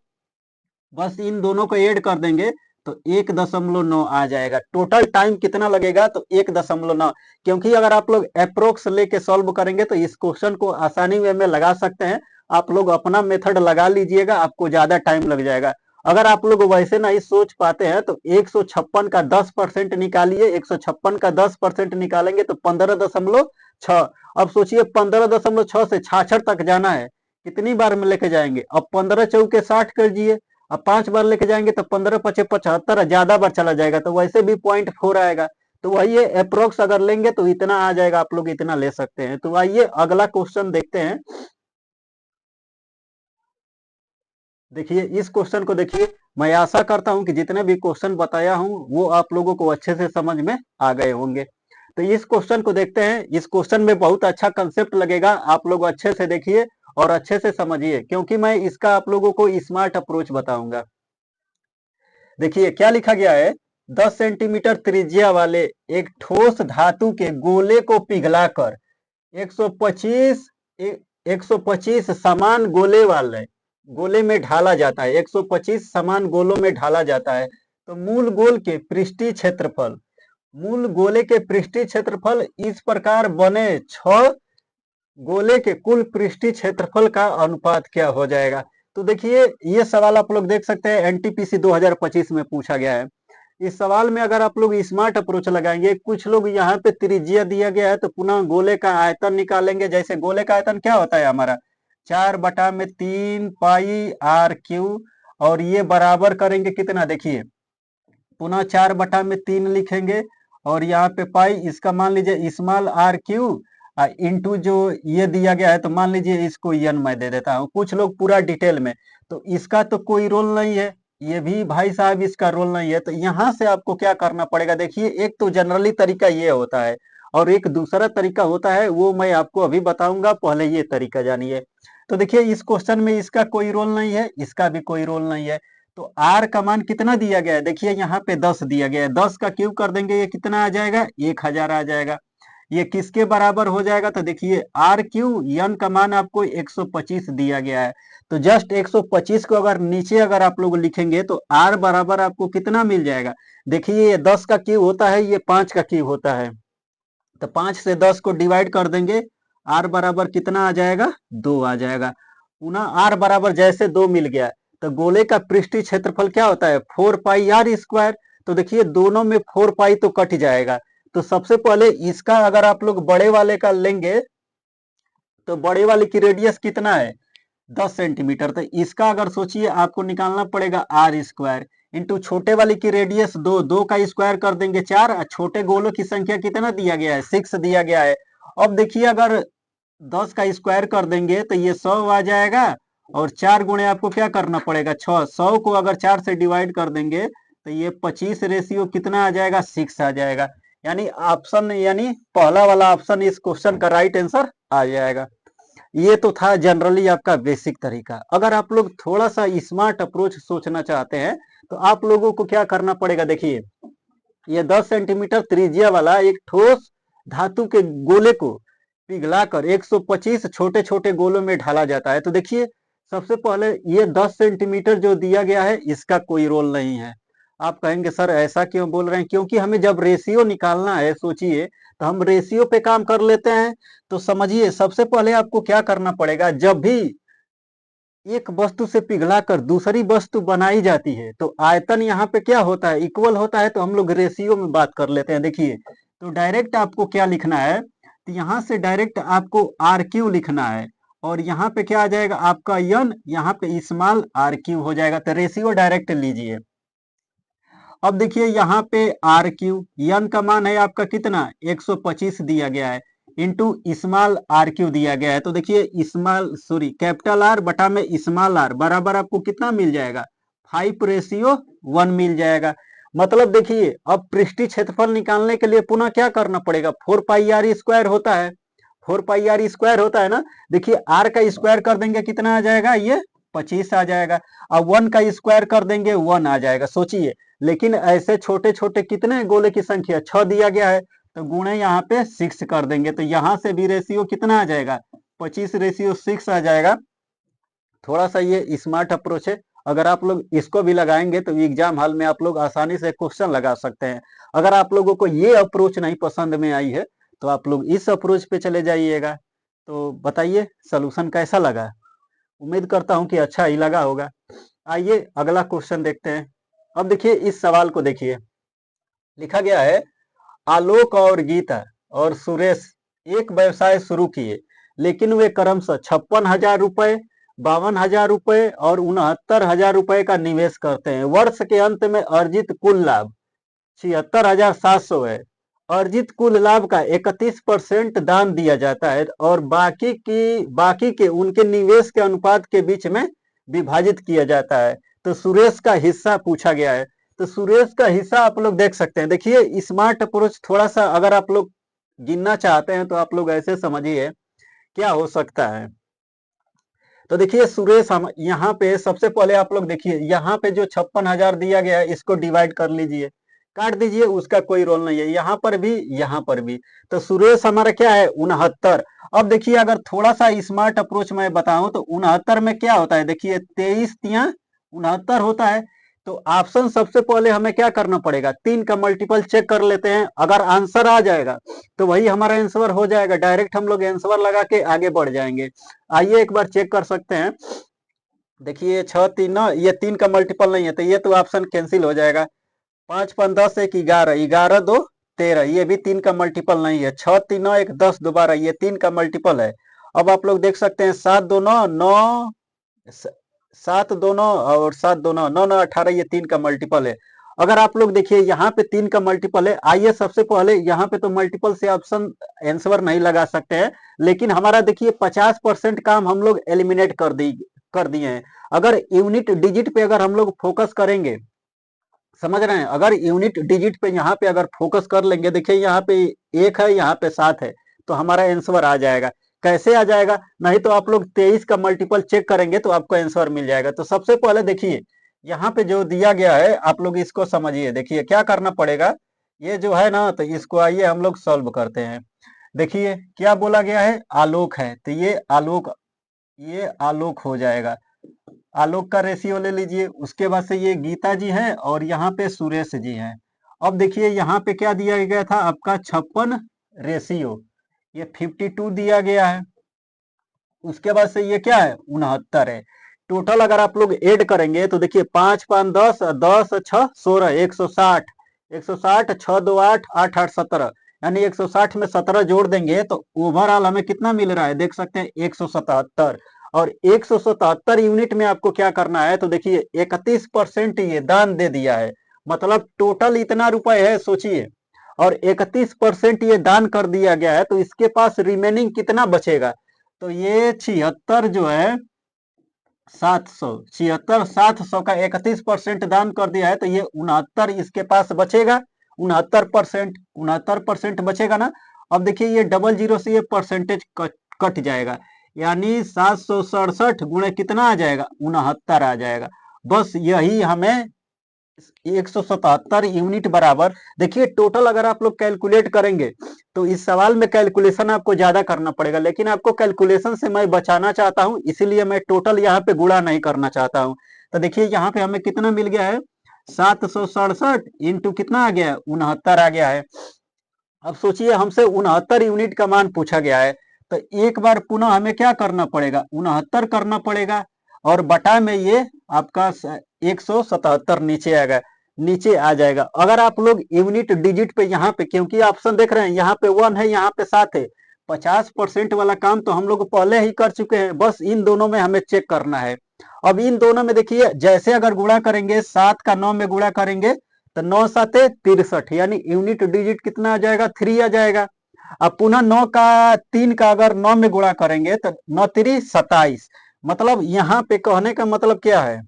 बस इन दोनों को ऐड कर देंगे तो 1.9 आ जाएगा। टोटल टाइम कितना लगेगा, तो 1.9। क्योंकि अगर आप लोग अप्रोक्स लेके सॉल्व करेंगे तो इस क्वेश्चन को आसानी वे में लगा सकते हैं। आप लोग अपना मेथड लगा लीजिएगा, आपको ज्यादा टाइम लग जाएगा। अगर आप लोग वैसे नहीं सोच पाते हैं तो 156 का 10% निकालिए, 156 का 10% निकालेंगे तो 15.6। अब सोचिए 15.6 से 66 तक जाना है, कितनी बार में लेके जाएंगे, अब 15 चौके 60 कर दिए, अब 5 बार लेके जाएंगे तो 15 पचे 75, ज्यादा बार चला जाएगा तो वैसे भी 0.4 आएगा। तो वही अप्रोक्स अगर लेंगे तो इतना आ जाएगा, आप लोग इतना ले सकते हैं। तो आइए अगला क्वेश्चन देखते हैं। देखिए इस क्वेश्चन को देखिए, मैं आशा करता हूं कि जितने भी क्वेश्चन बताया हूं वो आप लोगों को अच्छे से समझ में आ गए होंगे। तो इस क्वेश्चन को देखते हैं। इस क्वेश्चन में बहुत अच्छा कंसेप्ट लगेगा, आप लोग अच्छे से देखिए और अच्छे से समझिए, क्योंकि मैं इसका आप लोगों को स्मार्ट अप्रोच बताऊंगा। देखिए क्या लिखा गया है, 10 सेंटीमीटर त्रिज्या वाले एक ठोस धातु के गोले को पिघलाकर 125 125 समान गोले वाले गोले में ढाला जाता है, 125 समान गोलों में ढाला जाता है। तो मूल गोल के पृष्ठीय क्षेत्रफल, मूल गोले के पृष्ठीय क्षेत्रफल इस प्रकार बने 6 गोले के कुल पृष्ठीय क्षेत्रफल का अनुपात क्या हो जाएगा। तो देखिए ये सवाल आप लोग देख सकते हैं एनटीपीसी 2025 में पूछा गया है। इस सवाल में अगर आप लोग स्मार्ट अप्रोच लगाएंगे, कुछ लोग यहाँ पे त्रिज्या दिया गया है तो पुनः गोले का आयतन निकालेंगे। जैसे गोले का आयतन क्या होता है हमारा, 4/3 पाई आर क्यू, और ये बराबर करेंगे कितना, देखिए पुनः 4/3 लिखेंगे और यहाँ पे पाई, इसका मान लीजिए स्मॉल आर क्यू इंटू जो ये दिया गया है, तो मान लीजिए इसको एन मैं दे देता हूँ। कुछ लोग पूरा डिटेल में, तो इसका तो कोई रोल नहीं है, ये भी भाई साहब इसका रोल नहीं है। तो यहाँ से आपको क्या करना पड़ेगा, देखिए एक तो जनरली तरीका ये होता है और एक दूसरा तरीका होता है, वो मैं आपको अभी बताऊंगा, पहले ये तरीका जानिए। तो देखिए इस क्वेश्चन में इसका कोई रोल नहीं है, इसका भी कोई रोल नहीं है। तो आर का मान कितना दिया गया है, देखिए यहाँ पे 10 दिया गया है, 10 का क्यूब कर देंगे ये कितना आ जाएगा, 1000 आ जाएगा। ये किसके बराबर हो जाएगा, तो देखिए आर क्यू एन का मान आपको 125 दिया गया है। तो जस्ट 125 को अगर नीचे अगर आप लोग लिखेंगे तो आर बराबर आपको कितना मिल जाएगा, देखिए ये 10 का क्यूब होता है, ये 5 का क्यूब होता है। तो 5 से 10 को डिवाइड कर देंगे, आर बराबर कितना आ जाएगा, 2 आ जाएगा। पुनः आर बराबर जैसे 2 मिल गया, तो गोले का पृष्ठीय क्षेत्रफल क्या होता है, 4 पाई आर स्क्वायर। तो देखिए दोनों में 4 पाई तो कट जाएगा। तो सबसे पहले इसका अगर आप लोग बड़े वाले का लेंगे तो बड़े वाले की रेडियस कितना है, 10 सेंटीमीटर। तो इसका अगर सोचिए आपको निकालना पड़ेगा आर स्क्वायर इंटू छोटे वाले की रेडियस 2, 2 का स्क्वायर कर देंगे 4, और छोटे गोलों की संख्या कितना दिया गया है, 6 दिया गया है। अब देखिए अगर 10 का स्क्वायर कर देंगे तो ये 100 आ जाएगा, और 4 गुणे आपको क्या करना पड़ेगा, 6, 100 को अगर 4 से डिवाइड कर देंगे तो ये 25 रेशियो कितना आ जाएगा, 6 आ जाएगा। यानी ऑप्शन, यानी पहला वाला ऑप्शन इस क्वेश्चन का राइट आंसर आ जाएगा। ये तो था जनरली आपका बेसिक तरीका। अगर आप लोग थोड़ा सा स्मार्ट अप्रोच सोचना चाहते हैं तो आप लोगों को क्या करना पड़ेगा, देखिए ये 10 सेंटीमीटर त्रिज्या वाला एक ठोस धातु के गोले को पिघलाकर 125 छोटे छोटे गोलों में ढाला जाता है। तो देखिए सबसे पहले ये 10 सेंटीमीटर जो दिया गया है इसका कोई रोल नहीं है। आप कहेंगे सर ऐसा क्यों बोल रहे हैं, क्योंकि हमें जब रेशियो निकालना है, सोचिए तो हम रेशियो पे काम कर लेते हैं। तो समझिए सबसे पहले आपको क्या करना पड़ेगा, जब भी एक वस्तु से पिघलाकर दूसरी वस्तु बनाई जाती है तो आयतन यहाँ पे क्या होता है, इक्वल होता है। तो हम लोग रेशियो में बात कर लेते हैं। देखिए तो डायरेक्ट आपको क्या लिखना है, तो यहाँ से डायरेक्ट आपको आर क्यू लिखना है और यहाँ पे क्या आ जाएगा आपका यन, यहाँ पे स्मॉल आर क्यू हो जाएगा। तो रेशियो डायरेक्ट लीजिए। अब देखिए यहाँ पे आर क्यू, यन का मान है आपका कितना 125 दिया गया है, इंटू स्मॉल आर क्यू दिया गया है। तो देखिए स्मॉल सॉरी कैपिटल आर बटा में स्मॉल आर बराबर आपको कितना मिल जाएगा 5:1 मिल जाएगा। मतलब देखिए अब पृष्ठीय क्षेत्रफल निकालने के लिए पुनः क्या करना पड़ेगा, 4πr² होता है, 4πr² होता है ना। देखिए आर का स्क्वायर कर देंगे कितना आ जाएगा, ये 25 आ जाएगा। अब 1 का स्क्वायर कर देंगे 1 आ जाएगा। सोचिए, लेकिन ऐसे छोटे छोटे कितने गोले की संख्या 6 दिया गया है, तो गुणे यहाँ पे 6 कर देंगे, तो यहाँ से भी रेशियो कितना आ जाएगा 25:6 आ जाएगा। थोड़ा सा ये स्मार्ट अप्रोच है, अगर आप लोग इसको भी लगाएंगे तो एग्जाम हॉल में आप लोग आसानी से क्वेश्चन लगा सकते हैं। अगर आप लोगों को ये अप्रोच नहीं पसंद में आई है तो आप लोग इस अप्रोच पे चले जाइएगा। तो बताइए सलूशन कैसा लगा, उम्मीद करता हूं कि अच्छा ही लगा होगा। आइए अगला क्वेश्चन देखते हैं। अब देखिए इस सवाल को देखिए, लिखा गया है आलोक और गीता और सुरेश एक व्यवसाय शुरू किए, लेकिन वे क्रमशः 56,000 रुपए, 52,000 रुपए और 69,000 रुपए का निवेश करते हैं। वर्ष के अंत में अर्जित कुल लाभ 76,700 है। अर्जित कुल लाभ का 31% दान दिया जाता है और बाकी के उनके निवेश के अनुपात के बीच में विभाजित किया जाता है। तो सुरेश का हिस्सा पूछा गया है, तो सुरेश का हिस्सा आप लोग देख सकते हैं। देखिए स्मार्ट अप्रोच थोड़ा सा अगर आप लोग गिनना चाहते हैं तो आप लोग ऐसे समझिए क्या हो सकता है। तो देखिए सुरेश, हम यहाँ पे सबसे पहले आप लोग देखिए यहाँ पे जो 56,000 दिया गया है इसको डिवाइड कर लीजिए, काट दीजिए, उसका कोई रोल नहीं है, यहाँ पर भी यहाँ पर भी। तो सुरेश हमारा क्या है 69। अब देखिए अगर थोड़ा सा स्मार्ट अप्रोच मैं बताऊं तो 69 में क्या होता है, देखिए 23×3 = 69 होता है। तो ऑप्शन सबसे पहले हमें क्या करना पड़ेगा, 3 का मल्टीपल चेक कर लेते हैं। अगर आंसर आ जाएगा तो वही हमारा आंसर हो जाएगा, डायरेक्ट हम लोग आंसर लगा के आगे बढ़ जाएंगे। आइए एक बार चेक कर सकते हैं। देखिए 6×3 ये 3 का मल्टीपल नहीं है तो ये तो ऑप्शन कैंसिल हो जाएगा। 5×5 = 10, 1 11, 11×2 13, ये भी 3 का मल्टीपल नहीं है। 6×3 = 1 10 दोबारा, ये 3 का मल्टीपल है। अब आप लोग देख सकते हैं 7×2 = 9 7×2 = 9 और 7×2 = 9 9 18, ये 3 का मल्टीपल है। अगर आप लोग देखिए यहाँ पे 3 का मल्टीपल है, आइए सबसे पहले यहाँ पे तो मल्टीपल से ऑप्शन आंसर नहीं लगा सकते हैं, लेकिन हमारा देखिए 50% काम हम लोग एलिमिनेट कर दिए हैं। अगर यूनिट डिजिट पे अगर हम लोग फोकस करेंगे, समझ रहे हैं, अगर यूनिट डिजिट पे यहाँ पे अगर फोकस कर लेंगे, देखिए यहाँ पे 1 है, यहाँ पे 7 है, तो हमारा आंसर आ जाएगा। कैसे आ जाएगा, नहीं तो आप लोग 23 का मल्टीपल चेक करेंगे तो आपको आंसर मिल जाएगा। तो सबसे पहले देखिए यहाँ पे जो दिया गया है आप लोग इसको समझिए। देखिए क्या करना पड़ेगा, ये जो है ना, तो इसको आइए हम लोग सॉल्व करते हैं। देखिए क्या बोला गया है, आलोक है, तो ये आलोक हो जाएगा। आलोक का रेशियो ले लीजिए। उसके बाद से ये गीता जी हैं और यहाँ पे सुरेश जी हैं। अब देखिए यहाँ पे क्या दिया गया था आपका 56 रेशियो, ये 52 दिया गया है। उसके बाद से ये क्या है 69 है। टोटल अगर आप लोग ऐड करेंगे तो देखिए 5 5 10 10 6 16 160 160 6 2 8 8 8 17, यानी 160 में 17 जोड़ देंगे तो ओवरऑल हमें कितना मिल रहा है, देख सकते हैं 177। और 177 यूनिट में आपको क्या करना है, तो देखिए 31% ये दान दे दिया है, मतलब टोटल इतना रुपए है सोचिए, और 31% ये दान कर दिया गया है, तो इसके पास रिमेनिंग कितना बचेगा, तो ये 76 जो है 700 का 31% दान कर दिया है, तो ये 69 इसके पास बचेगा। 69% बचेगा ना। अब देखिए ये डबल जीरो से ये परसेंटेज कट जाएगा, यानी 767 गुणे कितना आ जाएगा 69 आ जाएगा। बस यही हमें 177 यूनिट बराबर। देखिए टोटल अगर आप लोग कैलकुलेट करेंगे तो इस सवाल में कैलकुलेशन आपको ज्यादा करना पड़ेगा, लेकिन आपको कैलकुलेशन से मैं बचाना चाहता हूं, इसीलिए मैं टोटल यहाँ पे गुणा नहीं करना चाहता हूं। तो देखिए यहाँ पे हमें कितना मिल गया है 767 इंटू कितना आ गया है 69 आ गया है। अब सोचिए हमसे 69 यूनिट का मान पूछा गया है, तो एक बार पुनः हमें क्या करना पड़ेगा 69 करना पड़ेगा और बटा में ये आपका 177 नीचे आ जाएगा। अगर आप लोग यूनिट डिजिट पे यहाँ पे, क्योंकि ऑप्शन देख रहे हैं यहाँ पे 1 है यहाँ पे 7 है, 50% वाला काम तो हम लोग पहले ही कर चुके हैं, बस इन दोनों में हमें चेक करना है। अब इन दोनों में देखिए, जैसे अगर गुणा करेंगे 7 का 9 में गुणा करेंगे तो 9 7 63, यानी यूनिट डिजिट कितना आ जाएगा, 3 आ जाएगा। अब पुनः 9 का 3 का अगर 9 में गुणा करेंगे तो 9 3 27। मतलब यहाँ पे कहने का मतलब क्या है,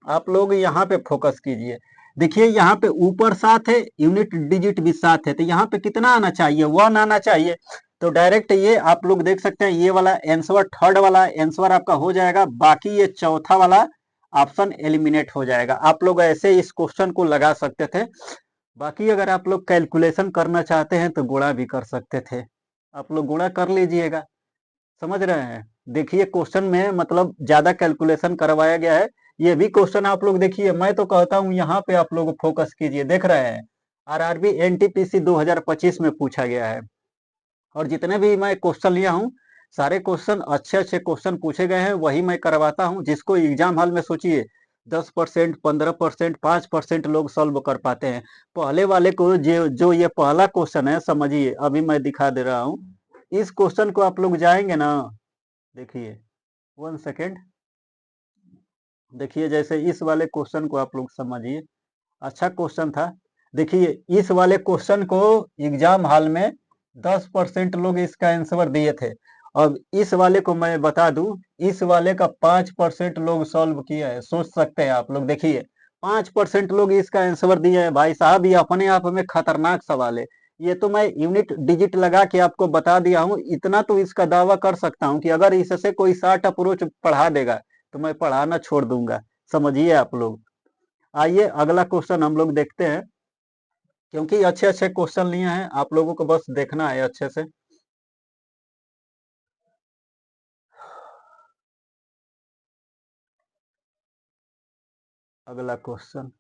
आप लोग यहाँ पे फोकस कीजिए। देखिए यहाँ पे ऊपर 7 है, यूनिट डिजिट भी 7 है, तो यहाँ पे कितना आना चाहिए, 1 आना चाहिए। तो डायरेक्ट ये आप लोग देख सकते हैं, ये वाला आंसर, थर्ड वाला आंसर आपका हो जाएगा। बाकी ये चौथा वाला ऑप्शन एलिमिनेट हो जाएगा। आप लोग ऐसे इस क्वेश्चन को लगा सकते थे। बाकी अगर आप लोग कैलकुलेशन करना चाहते हैं तो गुणा भी कर सकते थे, आप लोग गुणा कर लीजिएगा। समझ रहे हैं। देखिए क्वेश्चन में मतलब ज्यादा कैलकुलेशन करवाया गया है। ये भी क्वेश्चन आप लोग देखिए, मैं तो कहता हूँ यहाँ पे आप लोग फोकस कीजिए। देख रहे हैं, आरआरबी एनटीपीसी 2025 में पूछा गया है, और जितने भी मैं क्वेश्चन लिया हूँ सारे क्वेश्चन अच्छे अच्छे क्वेश्चन पूछे गए हैं, वही मैं करवाता हूँ। जिसको एग्जाम हॉल में सोचिए 10%, 15%, 5% लोग सॉल्व कर पाते हैं। पहले वाले को जो ये पहला क्वेश्चन है, समझिए अभी मैं दिखा दे रहा हूँ। इस क्वेश्चन को आप लोग जाएंगे ना, देखिए 1 सेकेंड, देखिए जैसे इस वाले क्वेश्चन को आप लोग समझिए, अच्छा क्वेश्चन था। देखिए इस वाले क्वेश्चन को एग्जाम हॉल में 10% लोग इसका आंसर दिए थे। अब इस वाले को मैं बता दूं, इस वाले का 5% लोग सॉल्व किया है। सोच सकते हैं आप लोग, देखिए 5% लोग इसका आंसर दिए हैं। भाई साहब ये अपने आप में खतरनाक सवाल है। ये तो मैं यूनिट डिजिट लगा के आपको बता दिया हूँ। इतना तो इसका दावा कर सकता हूँ कि अगर इससे कोई 60 अप्रोच पढ़ा देगा तो मैं पढ़ाना छोड़ दूंगा। समझिए आप लोग। आइए अगला क्वेश्चन हम लोग देखते हैं, क्योंकि अच्छे अच्छे क्वेश्चन लिए हैं, आप लोगों को बस देखना है अच्छे से। अगला क्वेश्चन,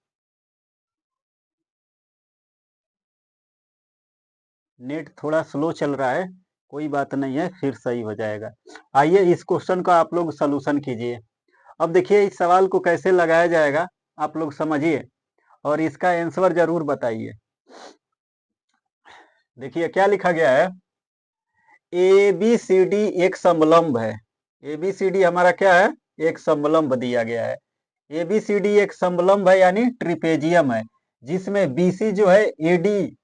नेट थोड़ा स्लो चल रहा है, कोई बात नहीं है, फिर सही हो जाएगा। आइए इस क्वेश्चन का आप लोग सलूशन कीजिए। अब देखिए इस सवाल को कैसे लगाया जाएगा, आप लोग समझिए और इसका आंसर जरूर बताइए। देखिए क्या लिखा गया है, ए बी सी डी एक समलंब है। ए बी सी डी हमारा क्या है, एक समलंब दिया गया है। ए बी सी डी एक समलंब है, यानी ट्रिपेजियम है, जिसमें बीसी जो है एडी,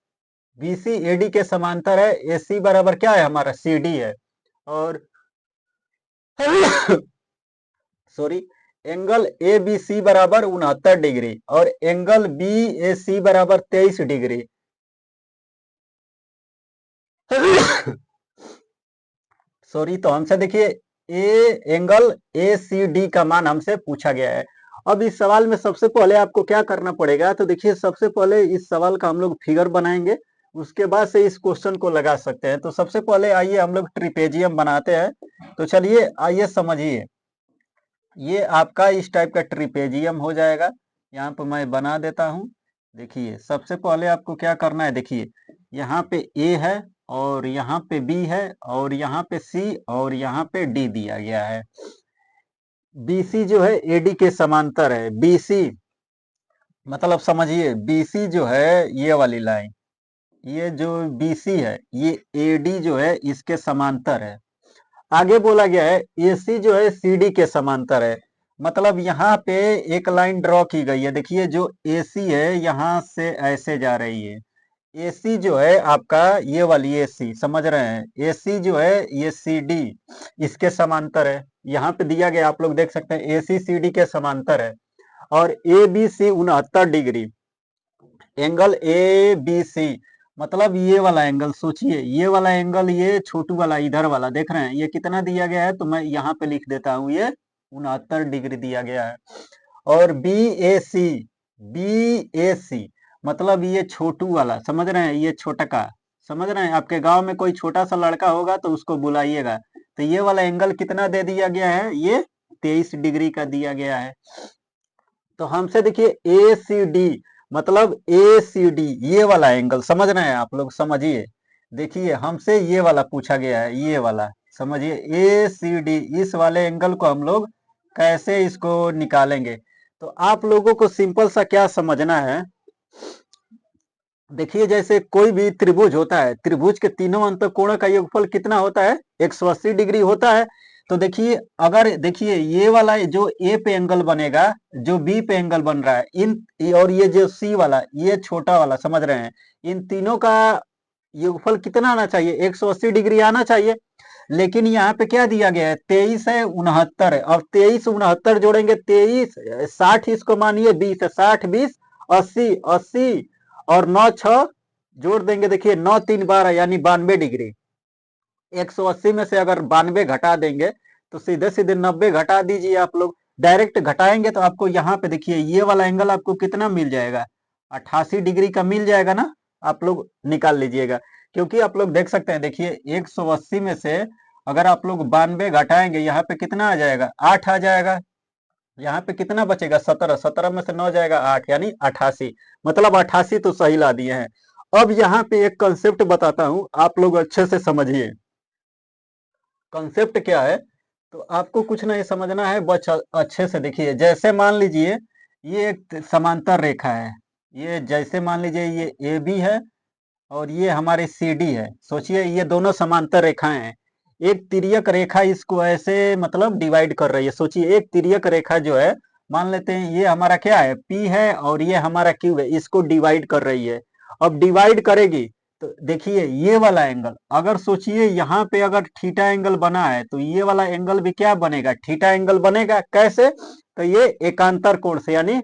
बीसी एडी के समांतर है। एसी बराबर क्या है हमारा, सी डी है। और sorry, angle A B C बराबर 69 डिग्री और एंगल बी ए सी बराबर 23 डिग्री। सॉरी, तो हमसे देखिए A angle A C D का मान हमसे पूछा गया है। अब इस सवाल में सबसे पहले आपको क्या करना पड़ेगा, तो देखिए सबसे पहले इस सवाल का हम लोग फिगर बनाएंगे, उसके बाद से इस क्वेश्चन को लगा सकते हैं। तो सबसे पहले आइए हम लोग ट्रिपेजियम बनाते हैं। तो चलिए आइए समझिए, ये आपका इस टाइप का ट्रिपेजियम हो जाएगा। यहाँ पे मैं बना देता हूँ। देखिए सबसे पहले आपको क्या करना है, देखिए यहाँ पे ए है और यहाँ पे बी है और यहाँ पे सी और यहाँ पे डी दिया गया है। बीसी जो है एडी के समांतर है। बीसी मतलब समझिए, बीसी जो है ये वाली लाइन, ये जो बीसी है ये एडी जो है इसके समांतर है। आगे बोला गया है एसी जो है सीडी के समांतर है। मतलब यहाँ पे एक लाइन ड्रॉ की गई है। देखिए जो एसी है यहाँ से ऐसे जा रही है। एसी जो है आपका ये वाली एसी, समझ रहे हैं, एसी जो है ये सीडी इसके समांतर है। यहाँ पे दिया गया आप लोग देख सकते हैं, एसी सीडी के समांतर है। और A B C 69 degree, angle A B C मतलब ये वाला एंगल, सोचिए ये वाला एंगल, ये छोटू वाला इधर वाला देख रहे हैं, ये कितना दिया गया है, तो मैं यहाँ पे लिख देता हूँ, ये 69 डिग्री दिया गया है। और बी ए सी, बी ए सी मतलब ये छोटू वाला, समझ रहे हैं, ये छोटा का, समझ रहे हैं। आपके गांव में कोई छोटा सा लड़का होगा तो उसको बुलाइएगा। तो ये वाला एंगल कितना दे दिया गया है, ये 23 डिग्री का दिया गया है। तो हमसे देखिए ए सी डी मतलब ए सी डी ये वाला एंगल, समझ रहे हैं आप लोग, समझिए। देखिए हमसे ये वाला पूछा गया है, ये वाला समझिए, ए सी डी इस वाले एंगल को हम लोग कैसे इसको निकालेंगे। तो आप लोगों को सिंपल सा क्या समझना है, देखिए जैसे कोई भी त्रिभुज होता है, त्रिभुज के तीनों अंतःकोणों का योगफल कितना होता है? 180 डिग्री होता है। तो देखिए अगर देखिए ये वाला जो ए पे एंगल बनेगा, जो बी पे एंगल बन रहा है, और ये जो सी वाला, ये छोटा वाला, समझ रहे हैं, इन तीनों का योगफल कितना आना चाहिए? 180 डिग्री आना चाहिए। लेकिन यहाँ पे क्या दिया गया है? 23 है, 69 है। और 23 69 जोड़ेंगे, 23 60, इसको मानिए 20 है, 60 20 80, 80 और 9 6 जोड़ देंगे, देखिए 9 3 12 यानी 92 डिग्री। 180 में से अगर 92 घटा देंगे तो सीधे सीधे 90 घटा दीजिए। आप लोग डायरेक्ट घटाएंगे तो आपको यहाँ पे देखिए ये वाला एंगल आपको कितना मिल जाएगा? 88 डिग्री का मिल जाएगा ना। आप लोग निकाल लीजिएगा, क्योंकि आप लोग देख सकते हैं, देखिए 180 में से अगर आप लोग 92 घटाएंगे, यहाँ पे कितना आ जाएगा? 8 आ जाएगा। यहाँ पे कितना बचेगा? 17, 17 में से 9 जाएगा 8 यानी 88। मतलब 88 तो सही ला दिए हैं। अब यहाँ पे एक कंसेप्ट बताता हूं, आप लोग अच्छे से समझिए। कंसेप्ट क्या है? तो आपको कुछ नहीं समझना है, बस अच्छे से देखिए। जैसे मान लीजिए ये एक समांतर रेखा है, ये जैसे मान लीजिए ये ए बी है और ये हमारे सी डी है। सोचिए ये दोनों समांतर रेखाएं हैं। एक तिर्यक रेखा इसको ऐसे मतलब डिवाइड कर रही है। सोचिए एक तिर्यक रेखा जो है, मान लेते हैं ये हमारा क्या है? पी है और ये हमारा क्यू है, इसको डिवाइड कर रही है। अब डिवाइड करेगी तो देखिए ये वाला एंगल, अगर सोचिए यहाँ पे अगर थीटा एंगल बना है तो ये वाला एंगल भी क्या बनेगा? थीटा एंगल बनेगा। कैसे? तो ये एकांतर कोण से, यानी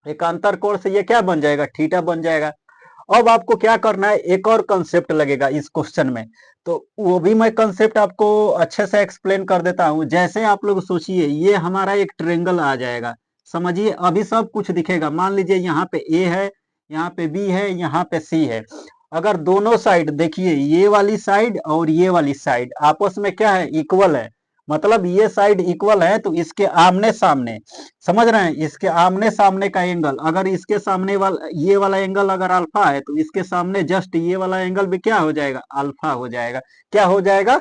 एकांतर कोण से ये क्या बन जाएगा? थीटा बन जाएगा। अब आपको क्या करना है, एक और कंसेप्ट लगेगा इस क्वेश्चन में, तो वो भी मैं कंसेप्ट आपको अच्छे से एक्सप्लेन कर देता हूं। जैसे आप लोग सोचिए ये हमारा एक ट्रेंगल आ जाएगा, समझिए अभी सब कुछ दिखेगा। मान लीजिए यहाँ पे ए है, यहाँ पे बी है, यहाँ पे सी है। अगर दोनों साइड देखिए, ये वाली साइड और ये वाली साइड आपस में क्या है? इक्वल है। मतलब ये साइड इक्वल है तो इसके आमने सामने, समझ रहे हैं, इसके आमने सामने का एंगल, अगर इसके सामने वाला ये वाला एंगल अगर अल्फा है तो इसके सामने जस्ट ये वाला एंगल भी क्या हो जाएगा? अल्फा हो जाएगा। क्या हो जाएगा?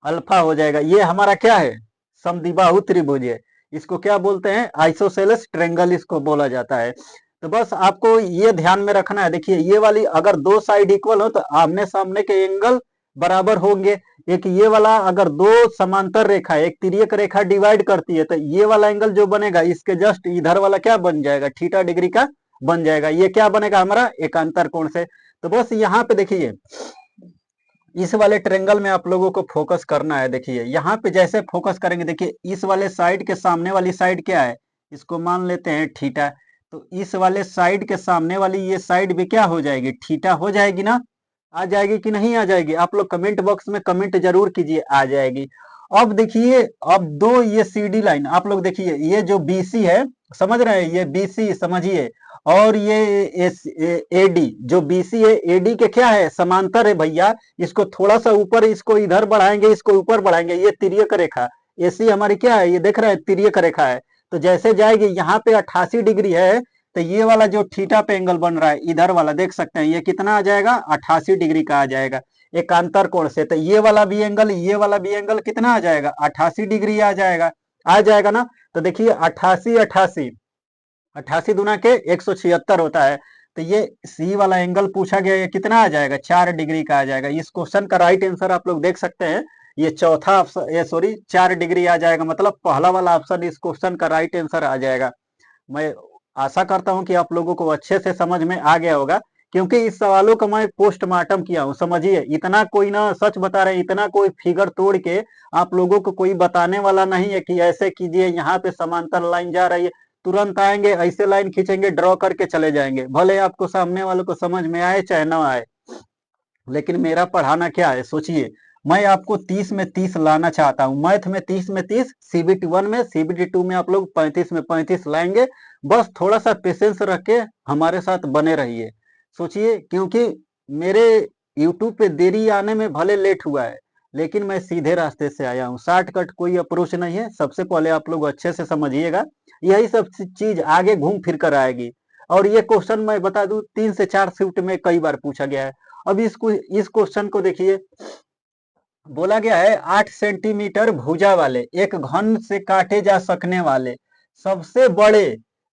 अल्फा हो जाएगा। ये हमारा क्या है? समद्विबाहु त्रिभुज है। इसको क्या बोलते हैं? आइसोसेलेस ट्रेंगल इसको बोला जाता है। तो बस आपको ये ध्यान में रखना है। देखिए ये वाली अगर दो साइड इक्वल हो तो आमने सामने के एंगल बराबर होंगे। एक ये वाला अगर दो समांतर रेखा, एक तिर्यक रेखा डिवाइड करती है तो ये वाला एंगल जो बनेगा इसके जस्ट इधर वाला क्या बन जाएगा? थीटा डिग्री का बन जाएगा। ये क्या बनेगा? हमारा एकांतर कोण से। तो बस यहाँ पे देखिए इस वाले ट्रेंगल में आप लोगों को फोकस करना है। देखिए यहाँ पे जैसे फोकस करेंगे, देखिए इस वाले साइड के सामने वाली साइड क्या है? इसको मान लेते हैं थीटा। तो इस वाले साइड के सामने वाली ये साइड भी क्या हो जाएगी? थीटा हो जाएगी ना। आ जाएगी कि नहीं आ जाएगी? आप लोग कमेंट बॉक्स में कमेंट जरूर कीजिए, आ जाएगी। अब देखिए, अब दो ये सी डी लाइन आप लोग देखिए, ये जो बीसी है, समझ रहे हैं, ये बीसी समझिए, और ये एडी जो बीसी है, एडी के क्या है? समांतर है भैया। इसको थोड़ा सा ऊपर, इसको इधर बढ़ाएंगे, इसको ऊपर बढ़ाएंगे, ये तिर्यक रेखा एसी हमारी क्या है? ये देख रहे हैं तिर्यक रेखा है। तो जैसे जाएगी यहाँ पे 88 डिग्री है, तो ये वाला जो थीटा पे एंगल बन रहा है इधर वाला, देख सकते हैं ये कितना आ जाएगा? 88 डिग्री का आ जाएगा एकांतर कोण से। तो ये वाला भी एंगल, ये वाला भी एंगल कितना आ जाएगा? 88 डिग्री आ जाएगा। आ जाएगा ना। तो देखिए 88 88, 88 दुना के 176 होता है। तो ये सी वाला एंगल पूछा गया, ये कितना आ जाएगा? 4 डिग्री का आ जाएगा। इस क्वेश्चन का राइट आंसर आप लोग देख सकते हैं, ये चौथा ऑप्शन, ये सॉरी 4 डिग्री आ जाएगा। मतलब पहला वाला ऑप्शन इस क्वेश्चन का राइट आंसर आ जाएगा। मैं आशा करता हूं कि आप लोगों को अच्छे से समझ में आ गया होगा, क्योंकि इस सवालों का मैं पोस्टमार्टम किया हूं। समझिए, इतना कोई ना सच बता रहे, इतना कोई फिगर तोड़ के आप लोगों को कोई बताने वाला नहीं है कि ऐसे कीजिए, यहाँ पे समांतर लाइन जा रही है, तुरंत आएंगे ऐसे लाइन खींचेंगे, ड्रॉ करके चले जाएंगे। भले आपको सामने वालों को समझ में आए चाहे ना आए, लेकिन मेरा पढ़ाना क्या है? सोचिए, मैं आपको 30 में 30 लाना चाहता हूं। मैथ में 30 में 30, सीबीटी 1 में, सीबीटी 2 में आप लोग 35 में 35 लाएंगे। बस थोड़ा सा पेशेंस रख के हमारे साथ बने रहिए। सोचिए, क्योंकि मेरे यूट्यूब पे देरी आने में भले लेट हुआ है, लेकिन मैं सीधे रास्ते से आया हूँ। शॉर्टकट कोई अप्रोच नहीं है। सबसे पहले आप लोग अच्छे से समझिएगा, यही सब चीज आगे घूम फिर कर आएगी। और ये क्वेश्चन मैं बता दूं 3 से 4 शिफ्ट में कई बार पूछा गया है। अब इस क्वेश्चन को देखिए, बोला गया है 8 सेंटीमीटर भुजा वाले एक घन से काटे जा सकने वाले सबसे बड़े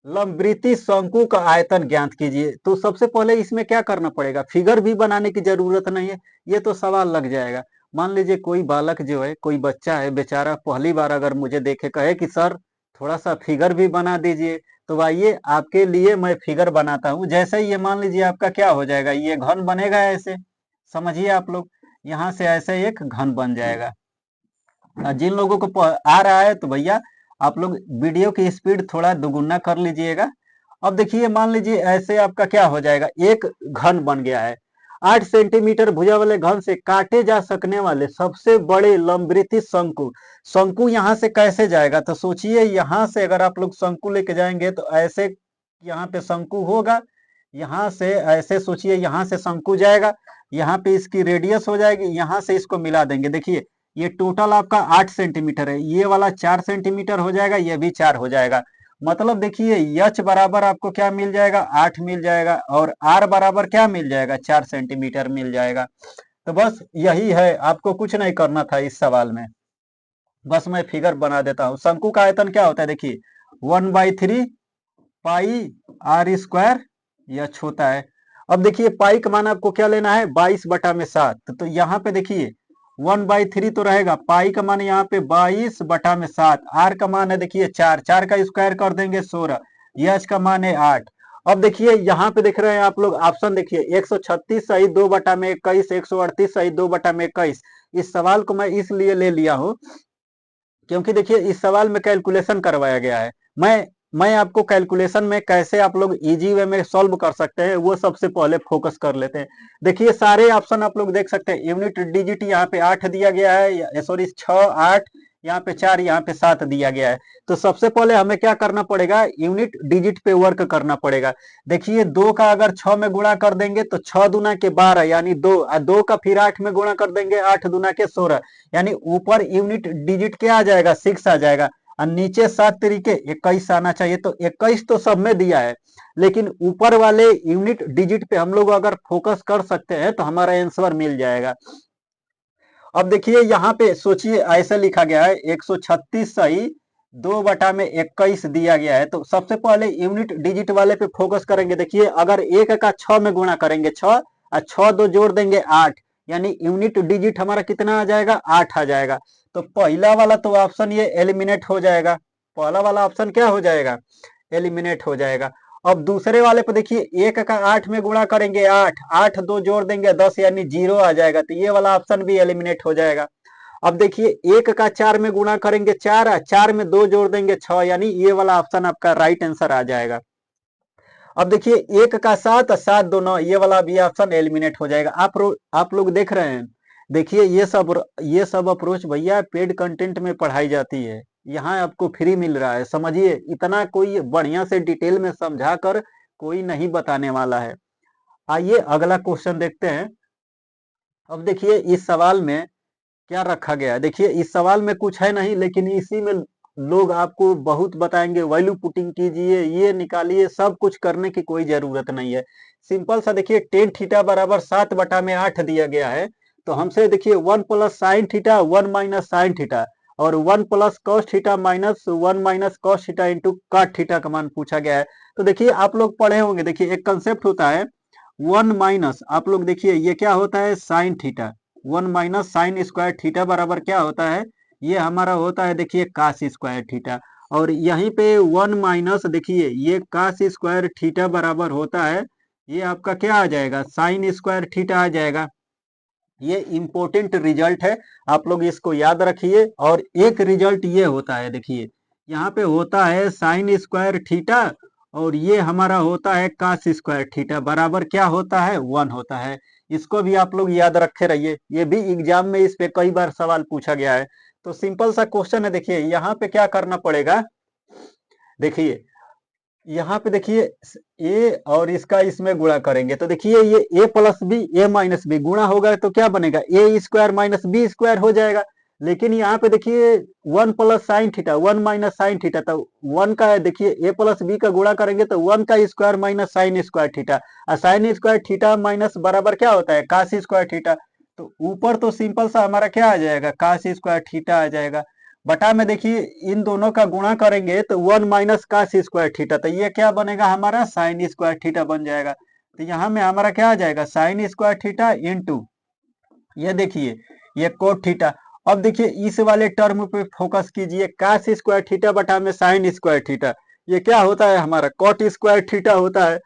लंबवृत्तीय शंकु का आयतन ज्ञात कीजिए। तो सबसे पहले इसमें क्या करना पड़ेगा, फिगर भी बनाने की जरूरत नहीं है, ये तो सवाल लग जाएगा। मान लीजिए कोई बालक जो है, कोई बच्चा है बेचारा, पहली बार अगर मुझे देखे कहे कि सर थोड़ा सा फिगर भी बना दीजिए, तो आइए आपके लिए मैं फिगर बनाता हूँ। जैसे ही ये मान लीजिए आपका क्या हो जाएगा, ये घन बनेगा ऐसे, समझिए आप लोग, यहाँ से ऐसे एक घन बन जाएगा। जिन लोगों को आ रहा है तो भैया आप लोग वीडियो की स्पीड थोड़ा दुगुना कर लीजिएगा। अब देखिए मान लीजिए ऐसे आपका क्या हो जाएगा, एक घन बन गया है। 8 सेंटीमीटर भुजा वाले घन से काटे जा सकने वाले सबसे बड़े लंबवृत्तीय शंकु, शंकु यहाँ से कैसे जाएगा, तो सोचिए यहाँ से अगर आप लोग शंकु लेके जाएंगे तो ऐसे यहाँ पे शंकु होगा, यहाँ से ऐसे सोचिए, यहाँ से शंकु जाएगा, यहाँ पे इसकी रेडियस हो जाएगी, यहाँ से इसको मिला देंगे। देखिए ये टोटल आपका 8 सेंटीमीटर है, ये वाला 4 सेंटीमीटर हो जाएगा, ये भी 4 हो जाएगा। मतलब देखिए यच बराबर आपको क्या मिल जाएगा, 8 मिल जाएगा, और आर बराबर क्या मिल जाएगा, 4 सेंटीमीटर मिल जाएगा। तो बस यही है, आपको कुछ नहीं करना था इस सवाल में। बस मैं फिगर बना देता हूँ। शंकु का आयतन क्या होता है, देखिए 1/3 पाई आर स्क्वायर, यह होता है। अब देखिए पाई का मान आपको क्या लेना है, 22/7। तो यहाँ पे देखिए 1/3 तो रहेगा, पाई का मान यहाँ पे 22/7, आर का मान है देखिए 4, 4 का स्क्वायर कर देंगे 16, एच का मान है 8। अब देखिए यहाँ पे देख रहे हैं आप लोग ऑप्शन, देखिए 136 सही 2/21, 138 सही 2/21। इस सवाल को मैं इसलिए ले लिया हूँ क्योंकि देखिए इस सवाल में कैलकुलेशन करवाया गया है। मैं आपको कैलकुलेशन में कैसे आप लोग इजी वे में सॉल्व कर सकते हैं वो सबसे पहले फोकस कर लेते हैं। देखिए सारे ऑप्शन आप लोग देख सकते हैं, यूनिट डिजिट यहाँ पे 8 दिया गया है, सॉरी 6, 8, यहाँ पे 4, यहाँ पे 7 दिया गया है। तो सबसे पहले हमें क्या करना पड़ेगा, यूनिट डिजिट पे वर्क करना पड़ेगा। देखिए 2 का अगर 6 में गुणा कर देंगे तो 6 दूना के 12 यानी 2, 2 का फिर 8 में गुणा कर देंगे, 8 दूना के 16, यानी ऊपर यूनिट डिजिट क्या आ जाएगा, 6 आ जाएगा, और नीचे 7 तरीके 21 आना चाहिए। तो 21 तो सब में दिया है, लेकिन ऊपर वाले यूनिट डिजिट पे हम लोग अगर फोकस कर सकते हैं तो हमारा आंसर मिल जाएगा। अब देखिए यहाँ पे सोचिए ऐसे लिखा गया है 136 सही 2/21 दिया गया है। तो सबसे पहले यूनिट डिजिट वाले पे फोकस करेंगे। देखिए अगर 1 का 6 में गुणा करेंगे 6, और 6 2 जोड़ देंगे 8, यानी यूनिट डिजिट हमारा कितना आ जाएगा, 8 आ जाएगा। तो पहला वाला तो ऑप्शन ये एलिमिनेट हो जाएगा, पहला वाला ऑप्शन क्या हो जाएगा, एलिमिनेट हो जाएगा। अब दूसरे वाले पे देखिए 1 का 8 में गुणा करेंगे 8, 8 2 जोड़ देंगे 10, यानी 0 आ जाएगा, तो ये वाला ऑप्शन भी एलिमिनेट हो जाएगा। अब देखिए 1 का 4 में गुणा करेंगे 4, 4 में 2 जोड़ देंगे 6, यानी ये वाला ऑप्शन आपका राइट आंसर आ जाएगा। अब देखिए 1 का 7, 7 2 9, ये वाला भी ऑप्शन एलिमिनेट हो जाएगा। आप लोग देख रहे हैं, देखिए ये सब अप्रोच भैया पेड कंटेंट में पढ़ाई जाती है, यहाँ आपको फ्री मिल रहा है, समझिए, इतना कोई बढ़िया से डिटेल में समझा कर कोई नहीं बताने वाला है। आइए अगला क्वेश्चन देखते हैं। अब देखिए इस सवाल में क्या रखा गया है, देखिए इस सवाल में कुछ है नहीं, लेकिन इसी में लोग आपको बहुत बताएंगे, वैल्यू पुटिंग कीजिए, ये निकालिए, सब कुछ करने की कोई जरूरत नहीं है। सिंपल सा देखिए टेन थीटा बराबर 7/8 दिया गया है। तो हमसे देखिए 1 plus sine theta 1 minus sine theta, और 1 plus cos theta minus 1 minus cos theta into काट थीटा का मान पूछा गया है। तो देखिए आप लोग पढ़े होंगे, देखिए एक कंसेप्ट होता है 1 माइनस, आप लोग देखिए ये क्या होता है, sine theta, 1 minus sine square theta बराबर क्या होता है, ये हमारा होता है देखिए कास स्क्वायर थीटा। और यहीं पे 1 माइनस देखिए ये कास स्क्वायर थीटा बराबर होता है, ये आपका क्या आ जाएगा, साइन स्क्वायर थीटा आ जाएगा। ये इंपॉर्टेंट रिजल्ट है, आप लोग इसको याद रखिए। और एक रिजल्ट ये होता है, देखिए यहाँ पे होता है साइन स्क्वायर थीटा, और ये हमारा होता है कास स्क्वायर थीटा बराबर क्या होता है, 1 होता है। इसको भी आप लोग याद रखे रहिए, ये भी एग्जाम में इस पे कई बार सवाल पूछा गया है। तो सिंपल सा क्वेश्चन है, देखिए यहाँ पे क्या करना पड़ेगा, देखिए यहाँ पे देखिए ए और इसका इसमें गुणा करेंगे, तो देखिए ये ए प्लस बी ए माइनस बी गुणा होगा तो क्या बनेगा, ए स्क्वायर माइनस बी स्क्वायर हो जाएगा। लेकिन यहाँ पे देखिए 1 plus sine theta 1 minus sine theta, तो 1 का है देखिए ए प्लस बी का गुणा करेंगे तो 1 का square minus sine square theta, और साइन स्क्वायर थीटा माइनस बराबर क्या होता है, कास स्क्वायर थीटा। तो ऊपर तो सिंपल सा हमारा क्या आ जाएगा, कास स्क्वायर थीटा आ जाएगा। बटा में देखिए इन दोनों का गुणा करेंगे तो 1 माइनस कास स्क्वायर थीटा, तो ये क्या बनेगा हमारा साइन स्क्वायर थीटा बन जाएगा। तो यहाँ में हमारा क्या आ जाएगा साइन स्क्वायर थीटा इंटू ये देखिए ये कोट थीटा। अब देखिए इस वाले टर्म पे फोकस कीजिए, कास स्क्वायर थीटा बटा में साइन स्क्वायर थीटा, ये क्या होता है हमारा कॉट स्क्वायर थीटा होता है।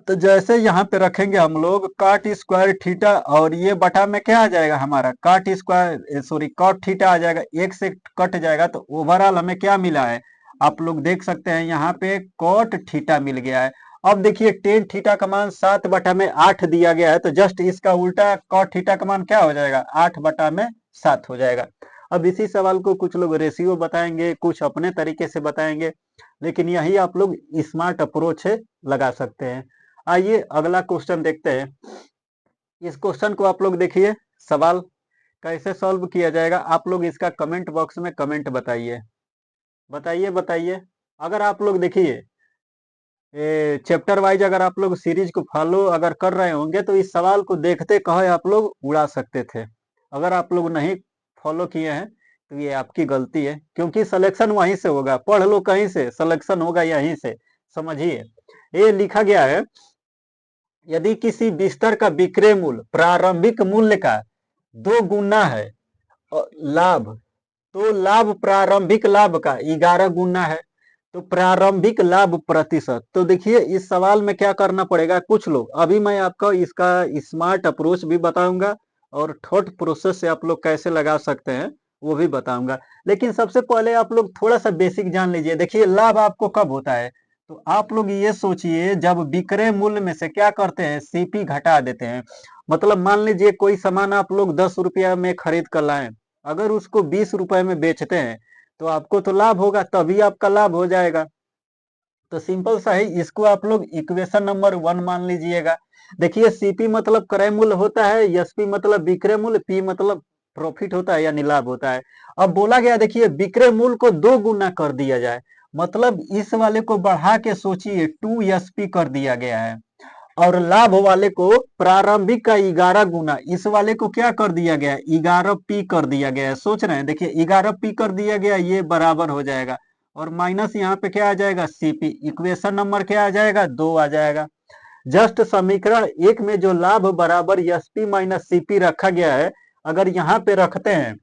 तो जैसे यहाँ पे रखेंगे हम लोग काट स्क्वायर थीटा और ये बटा में क्या आ जाएगा हमारा cot square sorry cot theta आ जाएगा, एक से कट जाएगा तो ओवरऑल हमें क्या मिला है आप लोग देख सकते हैं यहाँ पे कॉट थीटा मिल गया है। अब देखिए टेन थीटा का मान 7/8 दिया गया है, तो जस्ट इसका उल्टा कॉट थीटा का मान क्या हो जाएगा 8/7 हो जाएगा। अब इसी सवाल को कुछ लोग रेशियो बताएंगे, कुछ अपने तरीके से बताएंगे, लेकिन यही आप लोग स्मार्ट अप्रोच है लगा सकते हैं। आइए अगला क्वेश्चन देखते हैं। इस क्वेश्चन को आप लोग देखिए, सवाल कैसे सॉल्व किया जाएगा आप लोग इसका कमेंट बॉक्स में कमेंट बताइए बताइए बताइए। अगर आप लोग देखिए चैप्टर वाइज अगर आप लोग सीरीज को फॉलो अगर कर रहे होंगे तो इस सवाल को देखते कहे आप लोग उड़ा सकते थे। अगर आप लोग नहीं फॉलो किए हैं तो ये आपकी गलती है, क्योंकि सिलेक्शन वहीं से होगा, पढ़ लो कहीं से, सिलेक्शन होगा यहीं से, समझिए। ये लिखा गया है यदि किसी बिस्तर का विक्रय मूल्य प्रारंभिक मूल्य का 2 गुना है और लाभ, तो लाभ प्रारंभिक लाभ का 11 गुना है, तो प्रारंभिक लाभ प्रतिशत। तो देखिए इस सवाल में क्या करना पड़ेगा, कुछ लोग अभी मैं आपको इसका स्मार्ट अप्रोच भी बताऊंगा और थॉट प्रोसेस से आप लोग कैसे लगा सकते हैं वो भी बताऊंगा। लेकिन सबसे पहले आप लोग थोड़ा सा बेसिक जान लीजिए। देखिए लाभ आपको कब होता है, तो आप लोग ये सोचिए जब विक्रय मूल्य में से क्या करते हैं सीपी घटा देते हैं। मतलब मान लीजिए कोई सामान आप लोग 10 रुपया में खरीद कर लाए, अगर उसको 20 रुपए में बेचते हैं तो आपको तो लाभ होगा, तभी आपका लाभ हो जाएगा। तो सिंपल सा है, इसको आप लोग इक्वेशन नंबर 1 मान लीजिएगा। देखिए सीपी मतलब क्रय मूल्य होता है, एसपी मतलब विक्रय मूल्य, पी मतलब प्रॉफिट होता है यानी लाभ होता है। अब बोला गया देखिए विक्रय मूल्य को 2 गुना कर दिया जाए, मतलब इस वाले को बढ़ा के सोचिए 2SP कर दिया गया है, और लाभ वाले को प्रारंभिक का 11 गुना, इस वाले को क्या कर दिया गया 11P कर दिया गया है। सोच रहे हैं देखिए 11P कर दिया गया, ये बराबर हो जाएगा और माइनस यहाँ पे क्या आ जाएगा CP, इक्वेशन नंबर क्या आ जाएगा 2 आ जाएगा। जस्ट समीकरण 1 में जो लाभ बराबर SP माइनस CP रखा गया है, अगर यहाँ पे रखते हैं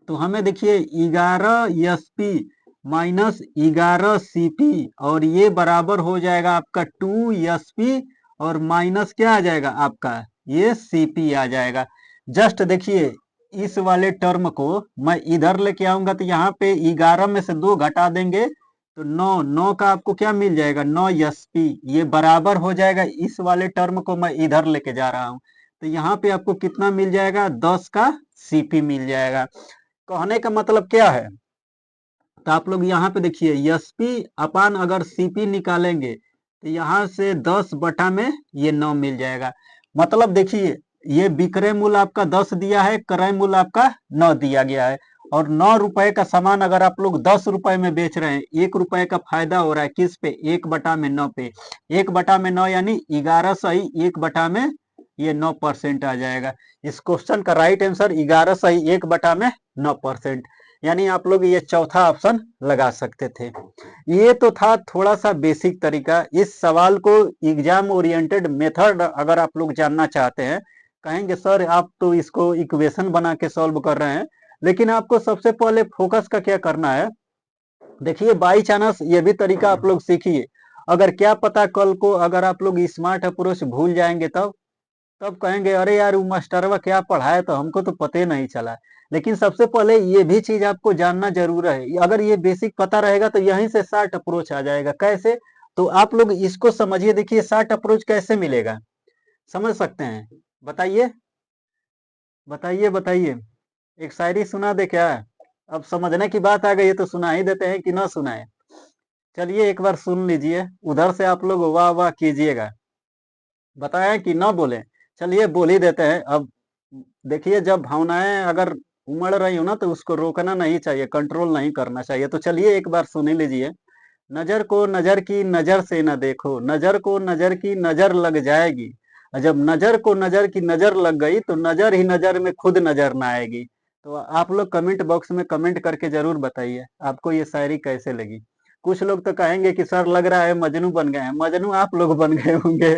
तो हमें देखिए 11SP माइनस 11CP और ये बराबर हो जाएगा आपका 2SP और माइनस क्या आ जाएगा आपका ये CP आ जाएगा। जस्ट देखिए इस वाले टर्म को मैं इधर लेके आऊंगा तो यहाँ पे 11 में से 2 घटा देंगे तो 9 का आपको क्या मिल जाएगा 9SP, ये बराबर हो जाएगा, इस वाले टर्म को मैं इधर लेके जा रहा हूँ तो यहाँ पे आपको कितना मिल जाएगा 10 का CP मिल जाएगा। कहने का मतलब क्या है, तो आप लोग यहाँ पे देखिए एसपी अपान अगर सीपी निकालेंगे तो यहाँ से 10 बटा में ये 9 मिल जाएगा। मतलब देखिए ये विक्रय मूल्य आपका 10 दिया है, क्रय मूल्य आपका 9 दिया गया है, और 9 रुपए का सामान अगर आप लोग 10 रुपए में बेच रहे हैं, 1 रुपए का फायदा हो रहा है किस पे 1/9 पे, 1/9 यानी 11 सही 1/में ये 9% आ जाएगा। इस क्वेश्चन का राइट आंसर 11 सही 1/9%, यानी आप लोग ये चौथा ऑप्शन लगा सकते थे। ये तो था थोड़ा सा बेसिक तरीका। इस सवाल को एग्जाम ओरिएंटेड मेथड अगर आप लोग जानना चाहते हैं, कहेंगे सर आप तो इसको इक्वेशन बना के सॉल्व कर रहे हैं, लेकिन आपको सबसे पहले फोकस का क्या करना है, देखिए बाई चांस ये भी तरीका आप लोग सीखिए। अगर क्या पता कल को अगर आप लोग स्मार्ट अप्रोच भूल जाएंगे तब कहेंगे अरे यार वो मास्टरवा क्या पढ़ाया तो हमको तो पता नहीं चला। लेकिन सबसे पहले ये भी चीज आपको जानना जरूर है, अगर ये बेसिक पता रहेगा तो यहीं से शार्ट अप्रोच आ जाएगा। कैसे, तो आप लोग इसको समझिए। देखिए शार्ट अप्रोच कैसे मिलेगा समझ सकते हैं, बताइए बताइए बताइए। एक शायरी सुना दे क्या, अब समझने की बात आ गई है तो सुना ही देते हैं कि ना सुनाए। चलिए एक बार सुन लीजिए, उधर से आप लोग वाह वाह कीजिएगा, बताया कि ना बोले, चलिए बोल ही देते हैं। अब देखिए जब भावनाएं अगर उमड़ रही हो ना तो उसको रोकना नहीं चाहिए, कंट्रोल नहीं करना चाहिए। तो चलिए एक बार सुन ही लीजिए। नजर को नजर की नजर से न देखो, नजर को नजर की नजर लग जाएगी, और जब नजर को नजर की नजर लग गई तो नजर ही नजर में खुद नजर ना आएगी। तो आप लोग कमेंट बॉक्स में कमेंट करके जरूर बताइए आपको ये शायरी कैसे लगी। कुछ लोग तो कहेंगे कि सर लग रहा है मजनू बन गए हैं। मजनू आप लोग बन गए होंगे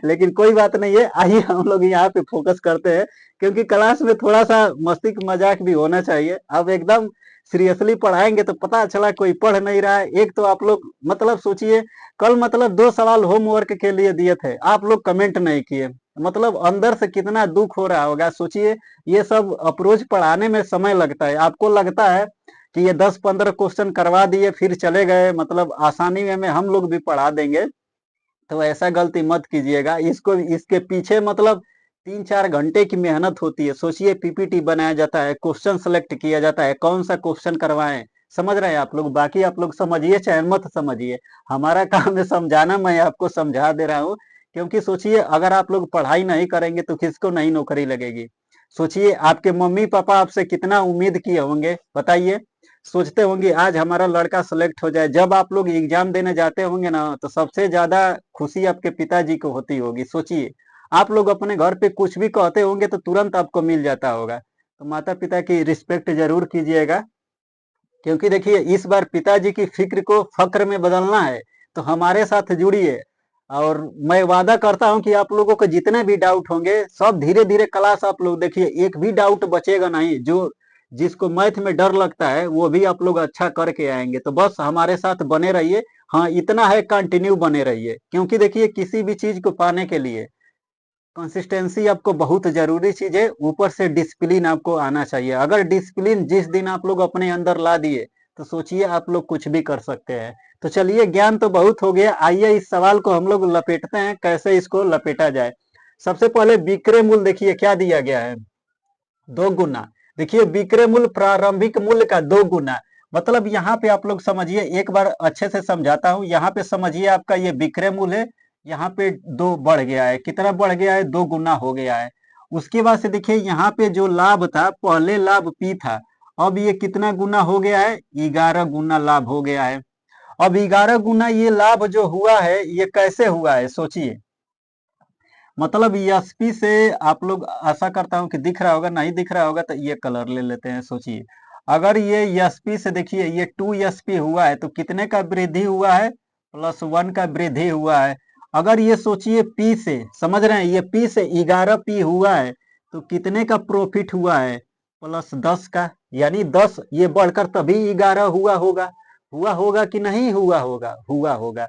लेकिन कोई बात नहीं है, आइए हम लोग यहाँ पे फोकस करते हैं, क्योंकि क्लास में थोड़ा सा मस्ती मजाक भी होना चाहिए। अब एकदम सीरियसली पढ़ाएंगे तो पता चला कोई पढ़ नहीं रहा है। एक तो आप लोग मतलब सोचिए, कल मतलब 2 सवाल होमवर्क के लिए दिए थे, आप लोग कमेंट नहीं किए, मतलब अंदर से कितना दुख हो रहा होगा सोचिए। ये सब अप्रोच पढ़ाने में समय लगता है, आपको लगता है कि ये 10-15 क्वेश्चन करवा दिए फिर चले गए, मतलब आसानी में हम लोग भी पढ़ा देंगे। तो ऐसा गलती मत कीजिएगा। इसको इसके पीछे मतलब 3-4 घंटे की मेहनत होती है। सोचिए, पीपीटी बनाया जाता है, क्वेश्चन सेलेक्ट किया जाता है, कौन सा क्वेश्चन करवाएं। समझ रहे हैं आप लोग? बाकी आप लोग समझिए चाहे मत समझिए, हमारा काम है समझाना, मैं आपको समझा दे रहा हूँ। क्योंकि सोचिए, अगर आप लोग पढ़ाई नहीं करेंगे तो किसको नहीं नौकरी लगेगी। सोचिए, आपके मम्मी पापा आपसे कितना उम्मीद किए होंगे, बताइए। सोचते होंगे आज हमारा लड़का सेलेक्ट हो जाए। जब आप लोग एग्जाम देने जाते होंगे ना, तो सबसे ज्यादा खुशी आपके पिताजी को होती होगी। सोचिए, आप लोग अपने घर पे कुछ भी कहते होंगे तो तुरंत आपको मिल जाता होगा। तो माता पिता की रिस्पेक्ट जरूर कीजिएगा, क्योंकि देखिए इस बार पिताजी की फिक्र को फक्र में बदलना है। तो हमारे साथ जुड़िए, और मैं वादा करता हूं कि आप लोगों को जितने भी डाउट होंगे सब धीरे धीरे क्लास आप लोग देखिए, एक भी डाउट बचेगा नहीं। जो जिसको मैथ में डर लगता है वो भी आप लोग अच्छा करके आएंगे। तो बस हमारे साथ बने रहिए। हाँ, इतना है, कंटिन्यू बने रहिए, क्योंकि देखिए किसी भी चीज को पाने के लिए कंसिस्टेंसी आपको बहुत जरूरी चीज है। ऊपर से डिसिप्लिन आपको आना चाहिए। अगर डिसिप्लिन जिस दिन आप लोग अपने अंदर ला दिए तो सोचिए आप लोग कुछ भी कर सकते हैं। तो चलिए, ज्ञान तो बहुत हो गया, आइए इस सवाल को हम लोग लपेटते हैं, कैसे इसको लपेटा जाए। सबसे पहले विक्रय मूल्य देखिए क्या दिया गया है, 2 गुना। देखिए, विक्रय मूल्य प्रारंभिक मूल्य का 2 गुना। मतलब यहाँ पे आप लोग समझिए, एक बार अच्छे से समझाता हूँ। यहाँ पे समझिए, आपका ये विक्रय मूल्य है, यहाँ पे 2 बढ़ गया है। कितना बढ़ गया है? 2 गुना हो गया है। उसके बाद से देखिए, यहाँ पे जो लाभ था, पहले लाभ पी था, अब ये कितना गुना हो गया है? 11 गुना लाभ हो गया है। अब 11 गुना ये लाभ जो हुआ है, ये कैसे हुआ है सोचिए। मतलब एसपी से आप लोग, आशा करता हूं कि दिख रहा होगा, नहीं दिख रहा होगा तो ये कलर ले लेते हैं। सोचिए, अगर ये एसपी से देखिए ये 2 एसपी हुआ है तो कितने का वृद्धि हुआ है? +1 का वृद्धि हुआ है। अगर ये सोचिए पी से, समझ रहे हैं, ये पी से 11 पी हुआ है तो कितने का प्रॉफिट हुआ है? +10 का। यानी 10 ये बढ़कर तभी 11 हुआ होगा। हुआ होगा कि नहीं हुआ होगा? हुआ होगा।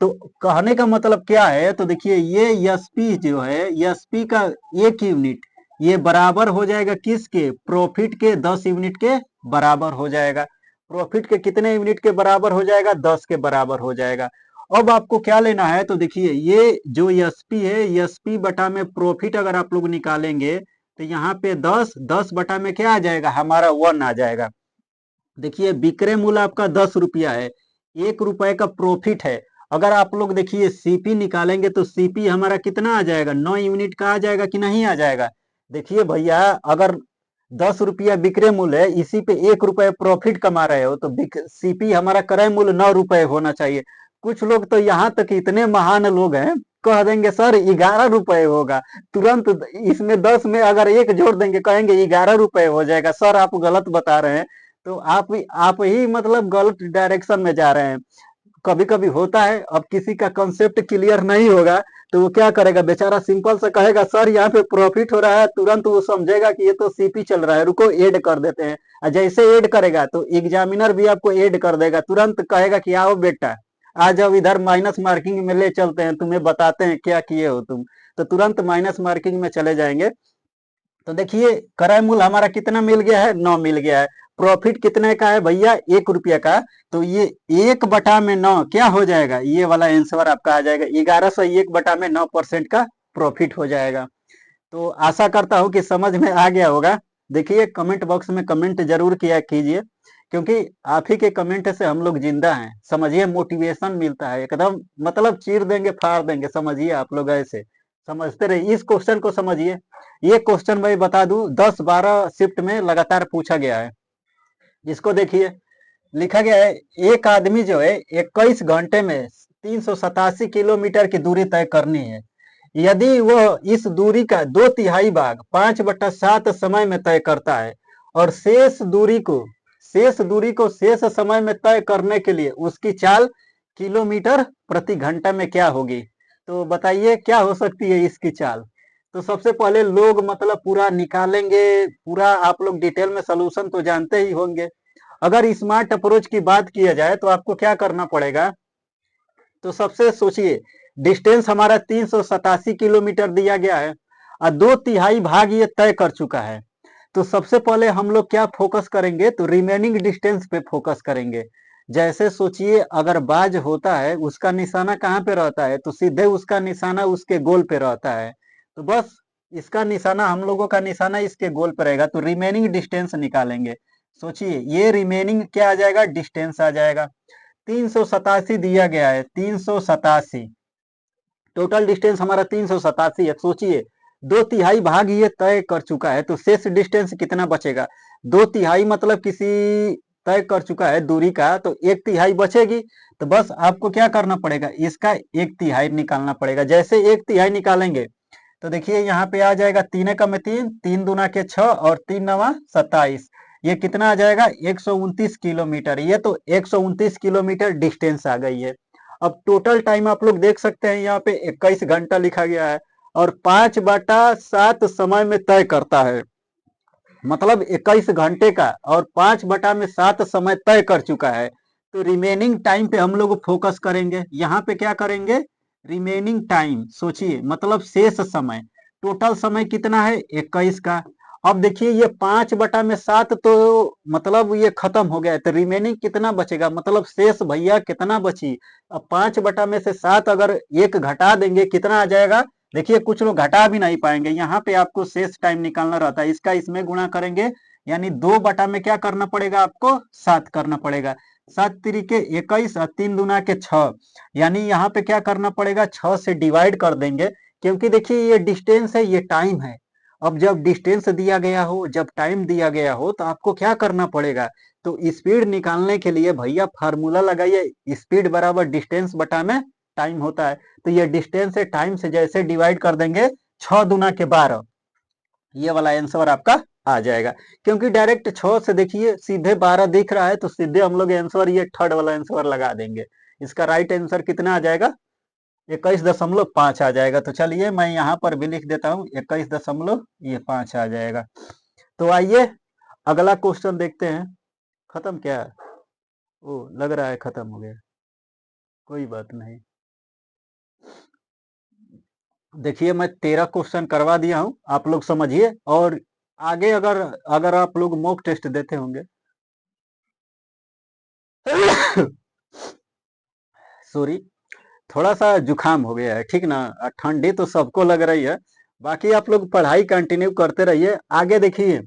तो कहने का मतलब क्या है, तो देखिए ये एसपी जो है, एसपी का 1 यूनिट ये बराबर हो जाएगा किसके? प्रॉफिट के 10 यूनिट के बराबर हो जाएगा। प्रॉफिट के कितने यूनिट के बराबर हो जाएगा? 10 के बराबर हो जाएगा। अब आपको क्या लेना है, तो देखिए ये जो एसपी है, एसपी बटा में प्रॉफिट अगर आप लोग निकालेंगे तो यहाँ पे 10 बटा में क्या आ जाएगा? हमारा 1 आ जाएगा। देखिए, विक्रय मूल्य आपका 10 रुपया है, 1 रुपए का प्रॉफिट है। अगर आप लोग देखिए सीपी निकालेंगे तो सीपी हमारा कितना आ जाएगा? 9 यूनिट का आ जाएगा कि नहीं आ जाएगा? देखिए भैया, अगर 10 रुपया विक्रय मूल्य है, इसी पे 1 रुपए प्रॉफिट कमा रहे हो, तो सीपी हमारा क्रय मूल्य 9 रुपए होना चाहिए। कुछ लोग तो यहाँ तक इतने महान लोग हैं, कह देंगे सर 11 रुपए होगा। तुरंत इसमें 10 में अगर 1 जोड़ देंगे, कहेंगे 11 रुपए हो जाएगा। सर आप गलत बता रहे हैं। तो आप ही मतलब गलत डायरेक्शन में जा रहे हैं। कभी कभी होता है, अब किसी का कंसेप्ट क्लियर नहीं होगा तो वो क्या करेगा बेचारा, सिंपल से कहेगा सर यहाँ पे प्रॉफिट हो रहा है, तुरंत वो समझेगा कि ये तो सीपी चल रहा है, रुको ऐड कर देते हैं। और जैसे ऐड करेगा तो एग्जामिनर भी आपको ऐड कर देगा, तुरंत कहेगा कि आओ बेटा, आ जाओ इधर माइनस मार्किंग में ले चलते हैं, तुम्हें बताते हैं क्या किए हो तुम। तो तुरंत माइनस मार्किंग में चले जाएंगे। तो देखिए क्रय मूल्य हमारा कितना मिल गया है? 9 मिल गया है। प्रॉफिट कितने का है भैया? 1 रुपया का। तो ये 1/9 क्या हो जाएगा? ये वाला आंसर आपका आ जाएगा 11 से 1/9% का प्रॉफिट हो जाएगा। तो आशा करता हूँ कि समझ में आ गया होगा। देखिए कमेंट बॉक्स में कमेंट जरूर किया कीजिए, क्योंकि आप ही के कमेंट से हम लोग जिंदा हैं। समझिए, मोटिवेशन मिलता है एकदम, मतलब चीर देंगे फाड़ देंगे, समझिए आप लोग ऐसे समझते रहिए। इस क्वेश्चन को समझिए, ये क्वेश्चन मैं बता दूं 10-12 शिफ्ट में लगातार पूछा गया है। इसको देखिए, लिखा गया है एक आदमी जो है 21 घंटे में 387 किलोमीटर की दूरी तय करनी है। यदि वह इस दूरी का 2/3 भाग 5/7 समय में तय करता है और शेष दूरी को शेष समय में तय करने के लिए उसकी चाल किलोमीटर प्रति घंटा में क्या होगी? तो बताइए क्या हो सकती है इसकी चाल? तो सबसे पहले लोग मतलब पूरा निकालेंगे, पूरा आप लोग डिटेल में सॉल्यूशन तो जानते ही होंगे। अगर स्मार्ट अप्रोच की बात किया जाए तो आपको क्या करना पड़ेगा? तो सबसे सोचिए, डिस्टेंस हमारा 387 किलोमीटर दिया गया है और 2/3 भाग ये तय कर चुका है। तो सबसे पहले हम लोग क्या फोकस करेंगे? तो रिमेनिंग डिस्टेंस पे फोकस करेंगे। जैसे सोचिए, अगर बाज होता है उसका निशाना कहाँ पे रहता है? तो सीधे उसका निशाना उसके गोल पे रहता है। तो बस इसका निशाना, हम लोगों का निशाना इसके गोल पे रहेगा। तो रिमेनिंग डिस्टेंस निकालेंगे। सोचिए, ये रिमेनिंग क्या आ जाएगा? डिस्टेंस आ जाएगा। 387 दिया गया है, 387 टोटल डिस्टेंस हमारा 387 है। सोचिए, 2/3 भाग ये तय कर चुका है, तो शेष डिस्टेंस कितना बचेगा? 2/3 मतलब किसी तय कर चुका है दूरी का, तो 1/3 बचेगी। तो बस आपको क्या करना पड़ेगा? इसका 1/3 निकालना पड़ेगा। जैसे 1/3 निकालेंगे तो देखिए यहाँ पे आ जाएगा, 3 एकम में 3, 3 दूना के 6 और 3 नवा 27। ये कितना आ जाएगा? 129 किलोमीटर। ये तो 129 किलोमीटर डिस्टेंस आ गई है। अब टोटल टाइम आप लोग देख सकते हैं, यहाँ पे 21 घंटा लिखा गया है और 5/7 समय में तय करता है। मतलब 21 घंटे का और 5/7 समय तय कर चुका है। तो रिमेनिंग टाइम पे हम लोग फोकस करेंगे। यहाँ पे क्या करेंगे? Remaining time. सोचिए, मतलब शेष समय। टोटल समय कितना है? 21 का। अब देखिए, ये 5/7 तो मतलब ये खत्म हो गया है, तो रिमेनिंग कितना बचेगा? मतलब शेष भैया कितना बची? अब 5/7 अगर एक घटा देंगे, कितना आ जाएगा? देखिए, कुछ लोग घटा भी नहीं पाएंगे। यहाँ पे आपको शेष टाइम निकालना रहता है, इसका इसमें गुणा करेंगे, यानी 2 में क्या करना पड़ेगा? आपको 7 करना पड़ेगा। 7 तिरिके 21 और 3 दूना के 6, यानी यहाँ पे क्या करना पड़ेगा? 6 से डिवाइड कर देंगे, क्योंकि देखिए ये डिस्टेंस है, ये टाइम है। अब जब डिस्टेंस दिया गया हो, जब टाइम दिया गया हो, तो आपको क्या करना पड़ेगा? तो स्पीड निकालने के लिए भैया फार्मूला लगाइए, स्पीड बराबर डिस्टेंस बटा में टाइम होता है। तो ये डिस्टेंस है टाइम से जैसे डिवाइड कर देंगे, 6 दूना के 12, ये वाला आंसर आपका आ जाएगा। क्योंकि डायरेक्ट 6 से देखिए सीधे 12 दिख रहा है, तो सीधे हम लोग आंसर ये थर्ड वाला आंसर लगा देंगे। इसका राइट आंसर कितना आ जाएगा? 21.5 आ जाएगा। तो चलिए मैं यहाँ पर भी लिख देता हूँ, 21.5 आ जाएगा। तो आइए अगला क्वेश्चन देखते हैं। खत्म क्या? ओ, लग रहा है खत्म हो गया, कोई बात नहीं। देखिए, मैं 13 क्वेश्चन करवा दिया हूं, आप लोग समझिए। और आगे अगर अगर आप लोग मॉक टेस्ट देते होंगे सॉरी, थोड़ा सा जुकाम हो गया है, ठीक ना? ठंडी तो सबको लग रही है। बाकी आप लोग पढ़ाई कंटिन्यू करते रहिए। आगे देखिए,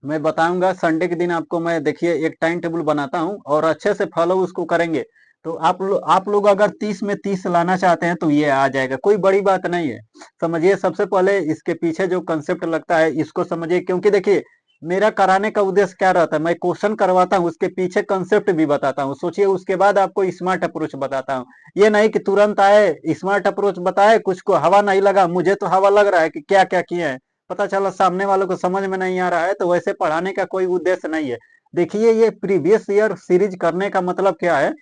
मैं बताऊंगा संडे के दिन आपको। मैं देखिए एक टाइम टेबल बनाता हूं और अच्छे से फॉलो उसको करेंगे। तो आप लोग अगर 30 में 30 लाना चाहते हैं तो ये आ जाएगा, कोई बड़ी बात नहीं है। समझिए, सबसे पहले इसके पीछे जो कंसेप्ट लगता है इसको समझिए। क्योंकि देखिए, मेरा कराने का उद्देश्य क्या रहता है? मैं क्वेश्चन करवाता हूँ, उसके पीछे कंसेप्ट भी बताता हूँ। सोचिए, उसके बाद आपको स्मार्ट अप्रोच बताता हूँ। ये नहीं कि तुरंत आए स्मार्ट अप्रोच बताए, कुछ को हवा नहीं लगा, मुझे तो हवा लग रहा है कि क्या क्या किए हैं, पता चला सामने वालों को समझ में नहीं आ रहा है, तो वैसे पढ़ाने का कोई उद्देश्य नहीं है। देखिए, ये प्रीवियस ईयर सीरीज करने का मतलब क्या है?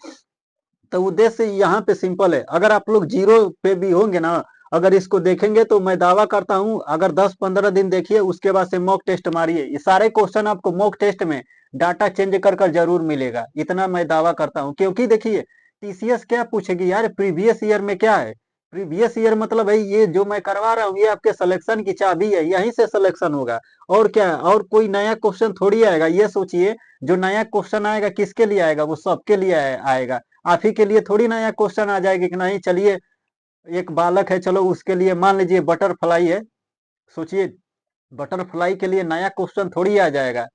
तो उद्देश्य यहाँ पे सिंपल है। अगर आप लोग जीरो पे भी होंगे ना, अगर इसको देखेंगे तो मैं दावा करता हूँ, अगर 10-15 दिन देखिए, उसके बाद से मॉक टेस्ट मारिए, ये सारे क्वेश्चन आपको मॉक टेस्ट में डाटा चेंज कर कर जरूर मिलेगा, इतना मैं दावा करता हूँ। क्योंकि देखिए, टीसीएस क्या पूछेगी यार? प्रीवियस ईयर में क्या है? प्रीवियस ईयर मतलब भाई ये जो मैं करवा रहा हूँ, ये आपके सिलेक्शन की चाबी है, यहीं से सिलेक्शन होगा। और क्या है? और कोई नया क्वेश्चन थोड़ी आएगा। ये सोचिए, जो नया क्वेश्चन आएगा किसके लिए आएगा? वो सबके लिए आएगा। आप ही के लिए थोड़ी नया क्वेश्चन आ जाएगी कि नहीं। चलिए, एक बालक है, चलो उसके लिए मान लीजिए बटरफ्लाई है। सोचिए, बटरफ्लाई के लिए नया क्वेश्चन थोड़ी आ जाएगा।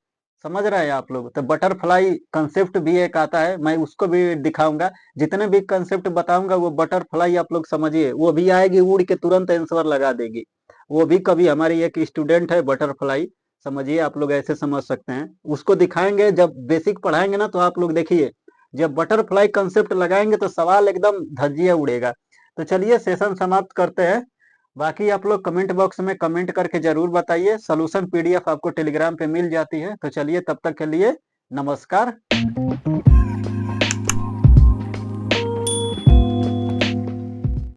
समझ रहे हैं आप लोग? तो बटरफ्लाई कंसेप्ट भी एक आता है, मैं उसको भी दिखाऊंगा। जितने भी कंसेप्ट बताऊंगा वो बटरफ्लाई आप लोग समझिए, वो भी आएगी उड़ के तुरंत आंसर लगा देगी। वो भी कभी हमारी एक स्टूडेंट है बटरफ्लाई, समझिए, आप लोग ऐसे समझ सकते हैं। उसको दिखाएंगे जब बेसिक पढ़ाएंगे ना, तो आप लोग देखिए, जब बटरफ्लाई कंसेप्ट लगाएंगे तो सवाल एकदम धज्जियां उड़ेगा। तो चलिए सेशन समाप्त करते हैं। बाकी आप लोग कमेंट बॉक्स में कमेंट करके जरूर बताइए। सोल्यूशन पीडीएफ आपको टेलीग्राम पे मिल जाती है। तो चलिए तब तक के लिए नमस्कार।